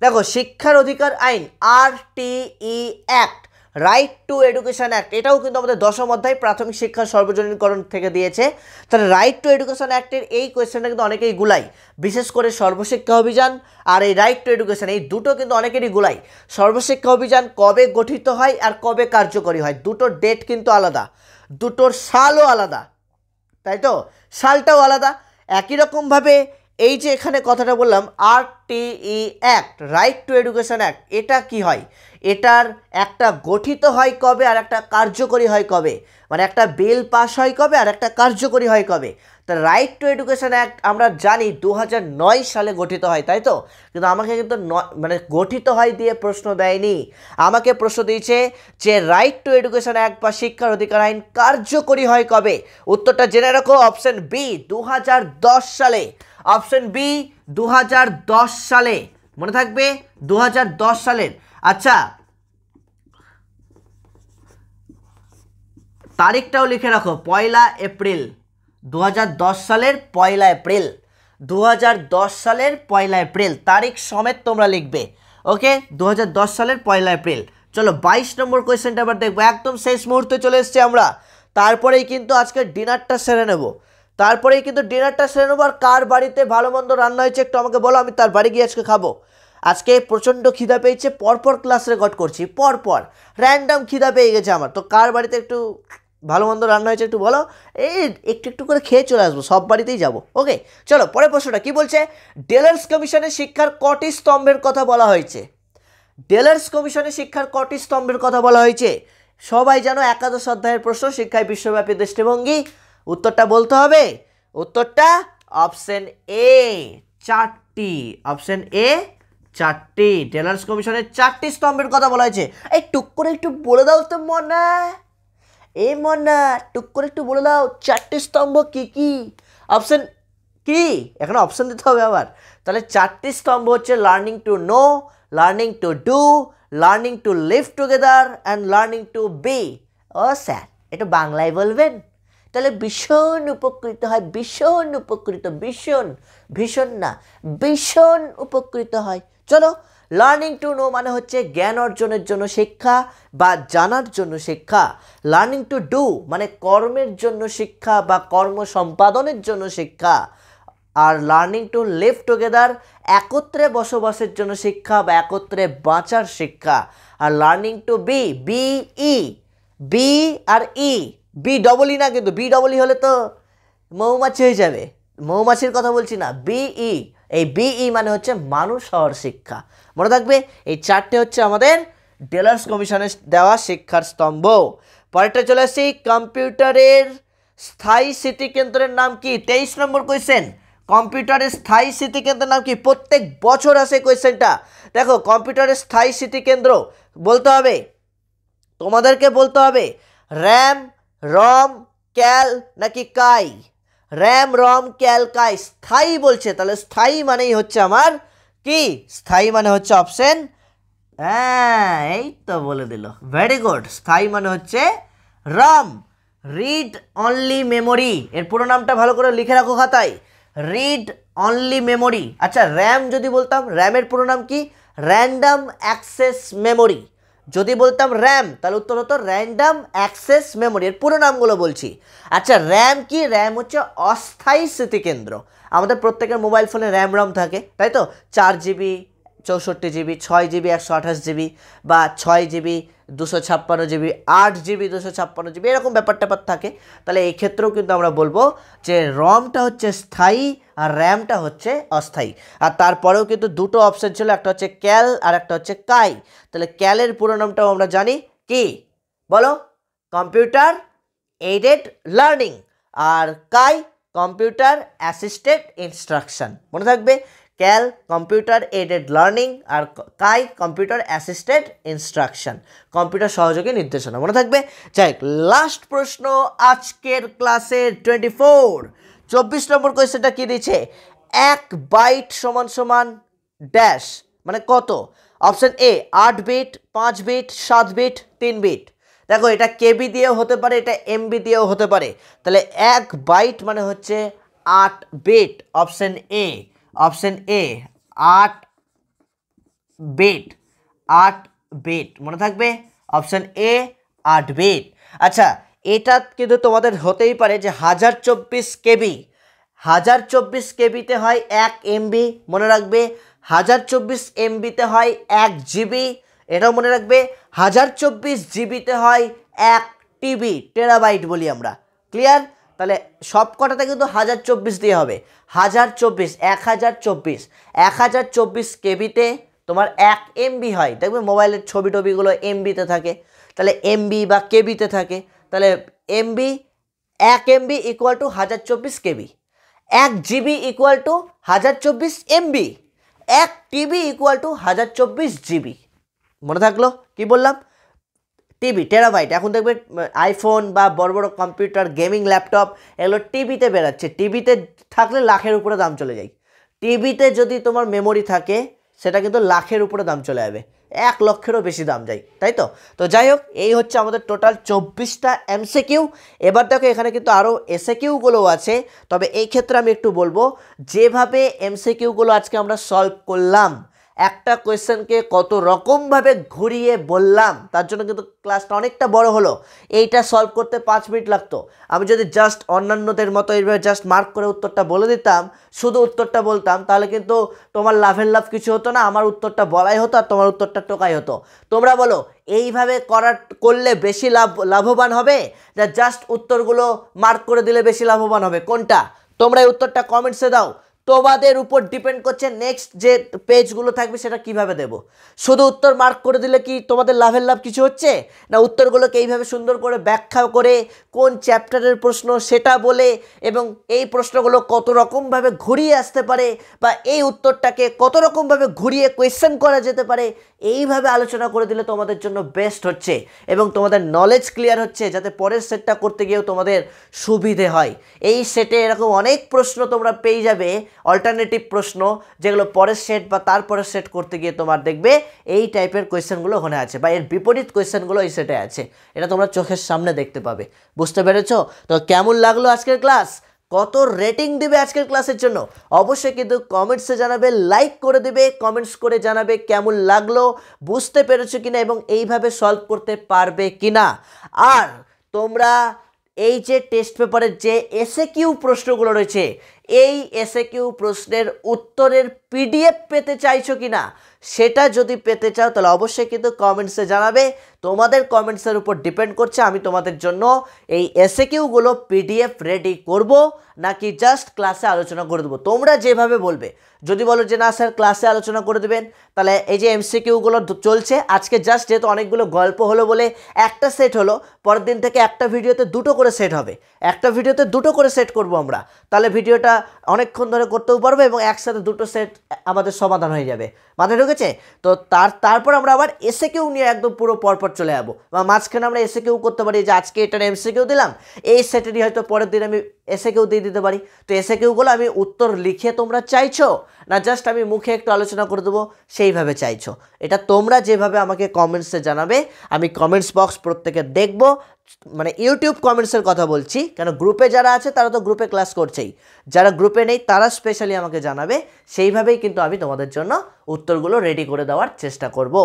দেখো, শিক্ষার অধিকার আইন RTE act, right two education act, এটাও কিন্তু আমাদের 10ম অধ্যায় প্রাথমিক শিক্ষা সর্বজনীনকরণ থেকে দিয়েছে। তাহলে রাইট টু এডুকেশন অ্যাক্টের এই কোয়েশ্চেনটা কিন্তু অনেকেই গুলাই, বিশেষ করে সর্বশিক্ষা অভিযান আর এই রাইট টু এডুকেশন, এই দুটো কিন্তু অনেকেরই গুলাই। সর্বশিক্ষা অভিযান কবে গঠিত হয় আর কবে কার্যকরী হয়, দুটোর ডেট কিন্তু আলাদা, দুটোর সালও আলাদা, তাই তো? সালটাও আলাদা। একই রকমভাবে এই যে এখানে কথাটা বললাম RTE act, right two education act, এটা কি হয়? এটার একটা গঠিত হয় কবে আর একটা কার্যকরী হয় কবে, মানে একটা বিল পাস হয় কবে আর একটা কার্যকরী হয় কবে। তা রাইট টু এডুকেশন অ্যাক্ট আমরা জানি 2009 সালে গঠিত হয়, তাই তো? কিন্তু আমাকে কিন্তু মানে গঠিত হয় দিয়ে প্রশ্ন দেয়নি, আমাকে প্রশ্ন দিয়েছে যে রাইট টু এডুকেশন অ্যাক্ট বা শিক্ষার অধিকার আইন কার্যকরী হয় কবে। উত্তরটা জেনে রাখো, অপশন বি 2010 সালে। অপশন বি 2010 সালে, মনে থাকবে 2010 সালের। আচ্ছা, তারিখটাও লিখে রাখো, 1 এপ্রিল 2010 সালের 1 এপ্রিল, 2010 সালের 1 এপ্রিল, তারিখ সমেত তোমরা লিখবে। ওকে, 2010 সালের 1 এপ্রিল। চলো 22 নম্বর কোয়েশ্চেনটা আবার দেখবো, একদম শেষ মুহূর্তে চলে এসেছি আমরা। তারপরেই কিন্তু আজকে ডিনারটা সেরে নেব, আর কার বাড়িতে ভালো মন্দ রান্না হয়েছে একটু আমাকে বলো, আমি তার বাড়ি গিয়ে আজকে খাবো। আজকে প্রচণ্ড খিদা পেয়েছে, পরপর ক্লাস রেকর্ড করছি, পরপর র্যান্ডম খিদা পেয়ে গেছে আমার। তো কার বাড়িতে একটু ভালো মন্দ রান্না হয়েছে একটু বলো, এই একটু একটু করে খেয়ে চলে আসবো, সব বাড়িতেই যাবো। ওকে, চলো পরের প্রশ্নটা কি বলছে? ডেলার্স কমিশনে শিক্ষার কটি স্তম্ভের কথা বলা হয়েছে? ডেলার্স কমিশনে শিক্ষার কটি স্তম্ভের কথা বলা হয়েছে? সবাই জানো, একাদশ অধ্যায়ের প্রশ্ন, শিক্ষায় বিশ্বব্যাপী দৃষ্টিভঙ্গি। উত্তরটা বলতে হবে, উত্তরটা অপশন এ 4টি, অপশন এ 4টি। ডেলার্স কমিশনের 4টি স্তম্ভের কথা বলা হয়েছে। এই টুক করে একটু বলে দাও তো মনা, এই মনা টুক করে একটু বলে দাও 4টি স্তম্ভ কি কি? অপশন কি? এখন অপশন দিতে হবে আবার। তাহলে 4টি স্তম্ভ হচ্ছে learning to know, learning to do, learning to live together and learning to be. ও স্যার, এটা বাংলায় বলবেন, তাহলে ভীষণ উপকৃত হয়, ভীষণ উপকৃত, ভীষণ, ভীষণ না, ভীষণ উপকৃত হয়। চলো, লার্নিং টু নো মানে হচ্ছে জ্ঞান অর্জনের জন্য শিক্ষা বা জানার জন্য শিক্ষা। লার্নিং টু ডু মানে কর্মের জন্য শিক্ষা বা কর্ম সম্পাদনের জন্য শিক্ষা। আর লার্নিং টু লিভ টুগেদার একত্রে বসবাসের জন্য শিক্ষা বা একত্রে বাঁচার শিক্ষা। আর learning to be, BE, B আর ই, বি ডবল ই না, কিন্তু বি ডবল ই হলে তো মৌমাছি হয়ে যাবে, মৌমাছির কথা বলছি না, BE, এই BE মানে হচ্ছে মানুষ হওয়ার শিক্ষা। মনে থাকবে, এই 4টে হচ্ছে আমাদের ডেলার্স কমিশনের দেওয়া শিক্ষার স্তম্ভ। পরেরটা চলে আসছি, কম্পিউটারের স্থায়ী স্মৃতিকেন্দ্রের নাম কি? 23 নম্বর কোয়েশ্চেন, কম্পিউটারের স্থায়ী স্মৃতিকেন্দ্রের নাম কি? প্রত্যেক বছর আসে কোয়েশ্চেনটা। দেখো, কম্পিউটারের স্থায়ী স্মৃতিকেন্দ্র বলতে হবে, তোমাদেরকে বলতে হবে র্যাম, রম, ক্যাল নাকি কাই? র্যাম, রম, ক্যাল, কাই। স্থায়ী বলছে, তাহলে স্থায়ী মানেই হচ্ছে আমার কি? স্থায়ী মানে হচ্ছে অপশন, হ্যাঁ এই তো বলে দিল, ভেরি গুড। স্থায়ী মানে হচ্ছে রম। রিড অনলি মেমোরি, এর পুরো নামটা ভালো করে লিখে রাখো খাতায়, রিড অনলি মেমোরি। আচ্ছা র্যাম যদি বলতাম, র্যামের পুরো নাম কি? Random access memory. যদি বলতাম র্যাম তাহলে উত্তর হতো র্যান্ডম অ্যাক্সেস মেমোরি। এর পুরো নামগুলো বলছি। আচ্ছা র্যাম কি? র্যাম হচ্ছে অস্থায়ী স্মৃতিকেন্দ্র। আমাদের প্রত্যেকের মোবাইল ফোনে র্যাম থাকে, তাই তো? 4 জিবি, 64 জিবি, 6 জিবি 128 জিবি, বা 6 জিবি 256 জিবি, 8 জিবি 256 জিবি, এরকম ব্যাপার থাকে। তাহলে এই ক্ষেত্রেও কিন্তু আমরা বলবো যে রমটা হচ্ছে স্থায়ী আর র্যামটা হচ্ছে অস্থায়ী। আর তারপরেও কিন্তু দুটো অপশন ছিল, একটা হচ্ছে ক্যাল আর একটা হচ্ছে কাই। তাহলে ক্যালের পুরো নামটাও আমরা জানি কি, বলো? Computer aided learning. আর কাই কম্পিউটার অ্যাসিস্টেড ইনস্ট্রাকশন। মনে থাকবে, ক্যাল কম্পিউটার এইডেড লার্নিং আর CAI computer assisted instruction, computer সহযোগী নির্দেশনা। মনে থাকবে। যাই, লাস্ট প্রশ্ন আজকের ক্লাসের 24 নম্বর কোয়েশ্চেনটা কি দিচ্ছে? 1 বাইট সমান সমান ড্যাশ, মানে কত? Option A 8 bit, 5 bit, 7 bit, 3 bit. দেখো এটা কেবি দিয়েও হতে পারে, এটা এমবি দিয়েও হতে পারে। তাহলে 1 বাইট মানে হচ্ছে 8 bit. Option A, option A 8 bit, 8 bit. মনে থাকবে, অপশন এ 8 বিট। আচ্ছা এটা কিন্তু তোমাদের হতেই পারে যে 1024 কেবি, 1024 কেবিতে হয় 1 এমবি। মনে রাখবে 1024 এমবিতে হয় 1 জিবি। এটাও মনে রাখবে 1024 জিবিতে হয় 1 টিবি, টেরাবাইট বলি আমরা। ক্লিয়ার? তাহলে সব কটাতে কিন্তু 1024 দিয়ে হবে। 1024, 1024 কেবিতে তোমার 1 এমবি হয়। দেখবে মোবাইলের ছবি টবিগুলো এমবিতে থাকে, তাহলে এমবি বা কেবিতে থাকে। তাহলে MB, 1 MB equal to 1024 KB, 1 GB equal to 1024 MB, 1 TB equal to 1024 GB. মনে থাকলো কি বললাম? TB, terabyte. এখন দেখবে আইফোন বা বড় বড় কম্পিউটার, গেমিং ল্যাপটপ, এগুলো টিবিতে বেরাচ্ছে। টিবিতে থাকলে লাখের উপরে দাম চলে যায়। টিবিতে যদি তোমার মেমোরি থাকে সেটা কিন্তু লাখের উপরে দাম চলে যাবে, 1 লক্ষেরও বেশি দাম যায়, তাই তো? তো যাই হোক, এই হচ্ছে আমাদের টোটাল 24টা এমসিকিউ। এবার দেখো এখানে কিন্তু আরও এসএকিউগুলোও আছে, তবে এই ক্ষেত্রে আমি একটু বলবো, যেভাবে এমসিকিউগুলো আজকে আমরা সলভ করলাম, একটা কোয়েশ্চেনকে কত রকমভাবে ঘুরিয়ে বললাম, তার জন্য কিন্তু ক্লাসটা অনেকটা বড় হলো। এইটা সলভ করতে 5 মিনিট লাগতো। আমি যদি জাস্ট অন্যান্যদের মতো এইভাবে জাস্ট মার্ক করে উত্তরটা বলে দিতাম, শুধু উত্তরটা বলতাম, তাহলে কিন্তু তোমার লাভের লাভ কিছু হতো না। আমার উত্তরটা বলাই হতো আর তোমার উত্তরটা টোকাই হতো। তোমরা বলো এইভাবে করলে বেশি লাভবান হবে, যা জাস্ট উত্তরগুলো মার্ক করে দিলে বেশি লাভবান হবে? কোনটা? তোমরা এই উত্তরটা কমেন্টসে দাও। তোমাদের উপর ডিপেন্ড করছে নেক্সট যে পেজগুলো থাকবে সেটা কিভাবে দেব। শুধু উত্তর মার্ক করে দিলে কি তোমাদের লাভের লাভ কিছু হচ্ছে? না উত্তরগুলোকে এইভাবে সুন্দর করে ব্যাখ্যা করে কোন চ্যাপ্টারের প্রশ্ন সেটা বলে, এবং এই প্রশ্নগুলো কত রকমভাবে ঘুরিয়ে আসতে পারে, বা এই উত্তরটাকে কত রকমভাবে ঘুরিয়ে কোয়েশ্চেন করা যেতে পারে, এইভাবে আলোচনা করে দিলে তোমাদের জন্য বেস্ট হচ্ছে, এবং তোমাদের নলেজ ক্লিয়ার হচ্ছে, যাতে পরের সেটটা করতে গিয়েও তোমাদের সুবিধে হয়। এই সেটে এরকম অনেক প্রশ্ন তোমরা পেয়ে যাবে, অল্টারনেটিভ প্রশ্ন, যেগুলো পরের সেট বা তারপরের সেট করতে গিয়ে তোমার দেখবে এই টাইপের কোয়েশ্চেনগুলো ওখানে আছে, বা এর বিপরীত কোয়েশ্চেনগুলো এই সেটে আছে। এটা তোমরা চোখের সামনে দেখতে পাবে। বুঝতে পেরেছো? তো কেমন লাগলো আজকের ক্লাস? কত রেটিং দিবে আজকের ক্লাসের জন্য? অবশ্যই কিন্তু কমেন্টসে জানাবে, লাইক করে দেবে, কমেন্টস করে জানাবে কেমন লাগলো, বুঝতে পেরেছো কিনা, এবং এইভাবে সলভ করতে পারবে কিনা। আর তোমরা এই যে টেস্ট পেপারের যে এসএকিউ প্রশ্নগুলো রয়েছে, এই এসএকিউ প্রশ্নের উত্তরের পিডিএফ পেতে চাইছো কিনা, সেটা যদি পেতে চাও তাহলে অবশ্যই কিন্তু কমেন্টসে জানাবে। তোমাদের কমেন্টসের উপর ডিপেন্ড করছে আমি তোমাদের জন্য এই এসএকিউগুলো পিডিএফ রেডি করব নাকি জাস্ট ক্লাসে আলোচনা করে দেবো। তোমরা যেভাবে বলবে। যদি বলো যে না স্যার ক্লাসে আলোচনা করে দেবেন, তাহলে এই যে এমসিকিউগুলো চলছে আজকে, জাস্ট যেহেতু অনেকগুলো গল্প হলো বলে একটা সেট হলো, পরের দিন থেকে একটা ভিডিওতে 2টো করে সেট হবে, একটা ভিডিওতে 2টো করে সেট করব আমরা। তাহলে ভিডিওটা অনেকক্ষণ ধরে করতেও পারবো এবং একসাথে 2টো সেট আমাদের সমাধান হয়ে যাবে। মাথায় ঢুকেছে? তো তারপর আমরা আবার এসএকিউ নিয়ে একদম পুরো পরপর চলে যাবো, বা মাঝখানে আমরা এসএকিউ করতে পারি, যে আজকে এটার এমসিকিউ দিলাম, এই সেটেরই হয়তো পরের দিন আমি এসএকিউ দিয়ে দিতে পারি। তো এসএকিউগুলো আমি উত্তর লিখে তোমরা চাইছো, না জাস্ট আমি মুখে একটু আলোচনা করে দেবো সেইভাবে চাইছো? এটা তোমরা যেভাবে আমাকে কমেন্টসে জানাবে, আমি কমেন্টস বক্স প্রত্যেকে দেখবো, মানে ইউটিউব কমেন্টসের কথা বলছি, কেন গ্রুপে যারা আছে তারা তো গ্রুপে ক্লাস করছেই, যারা গ্রুপে নেই তারা স্পেশালি আমাকে জানাবে, সেইভাবেই কিন্তু আমি তোমাদের জন্য উত্তরগুলো রেডি করে দেওয়ার চেষ্টা করব।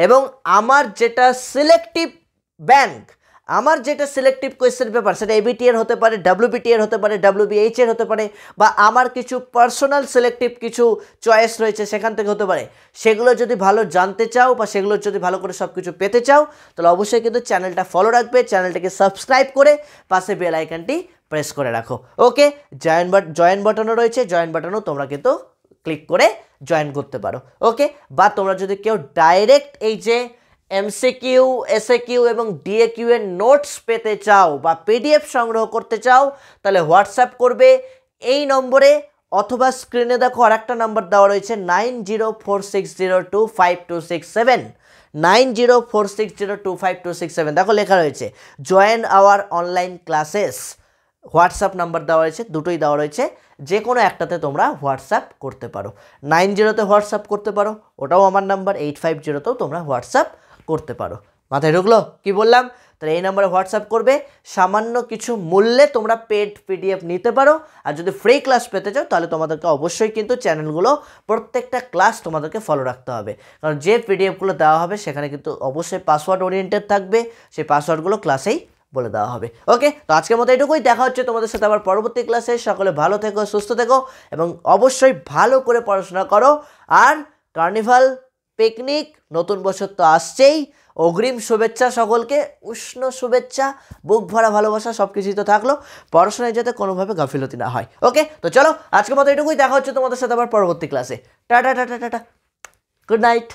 এবং আমার যেটা সিলেক্টিভ ব্যাংক, আমার যেটা সিলেক্টিভ কোয়েশ্চেন পেপার, সেটা এবিটি এর হতে পারে, ডাব্লিউবিটি এর হতে পারে, ডাব্লিউবিএইচ এর হতে পারে, বা আমার কিছু পার্সোনাল সিলেক্টিভ কিছু চয়েস রয়েছে সেখান থেকে হতে পারে, সেগুলো যদি ভালো জানতে চাও বা সেগুলো যদি ভালো করে সব কিছু পেতে চাও, তাহলে অবশ্যই কিন্তু চ্যানেলটা ফলো রাখবে, চ্যানেলটাকে সাবস্ক্রাইব করে পাশে বেল আইকনটি প্রেস করে রাখো। ওকে, জয়েন বাটনও রয়েছে, জয়েন বাটনও তোমরা কিন্তু ক্লিক করে জয়েন করতে পারো। ওকে, বা তোমরা যদি কেউ ডাইরেক্ট এই যে এমসিকিউ, এসএকিউ এবং ডিএকিউ এর নোটস পেতে চাও বা পিডিএফ সংগ্রহ করতে চাও, তাহলে হোয়াটসঅ্যাপ করবে এই নম্বরে, অথবা স্ক্রিনে দেখো আরেকটা নাম্বার দেওয়া রয়েছে 9046025267, 9046025267, দেখো লেখা রয়েছে join our online classes. WhatsApp number দেওয়া রয়েছে, দুটোই দেওয়া রয়েছে, যে কোনো একটাতে তোমরা হোয়াটসঅ্যাপ করতে পারো। 90তে হোয়াটসঅ্যাপ করতে পারো, ওটাও আমার নাম্বার, 850তেও তোমরা হোয়াটসঅ্যাপ করতে পারো। মাথায় ঢুকলো কি বললাম? তাহলে এই নাম্বারে হোয়াটসঅ্যাপ করবে, সামান্য কিছু মূল্যে তোমরা পেড পিডিএফ নিতে পারো। আর যদি ফ্রি ক্লাস পেতে চাও তাহলে তোমাদেরকে অবশ্যই কিন্তু চ্যানেলগুলো প্রত্যেকটা ক্লাস তোমাদেরকে ফলো রাখতে হবে, কারণ যে পিডিএফগুলো দেওয়া হবে সেখানে কিন্তু অবশ্যই পাসওয়ার্ড ওরিয়েন্টেড থাকবে, সেই পাসওয়ার্ডগুলো ক্লাসেই বলে দেওয়া হবে। ওকে, তো আজকের মতো এটুকুই, দেখা হচ্ছে তোমাদের সাথে আবার পরবর্তী ক্লাসে। সকলে ভালো থেকো, সুস্থ থেকো এবং অবশ্যই ভালো করে পড়াশোনা করো। আর কার্নিভাল, পিকনিক, নতুন বছর তো আসছেই, অগ্রিম শুভেচ্ছা সকলকে, উষ্ণ শুভেচ্ছা, বুক ভরা ভালোবাসা, সব কিছুই তো থাকলো, পড়াশোনায় যাতে কোনোভাবে গাফিলতি না হয়। ওকে, তো চলো আজকের মতো এটুকুই, দেখা হচ্ছে তোমাদের সাথে আবার পরবর্তী ক্লাসে। Tata tata tata, good night.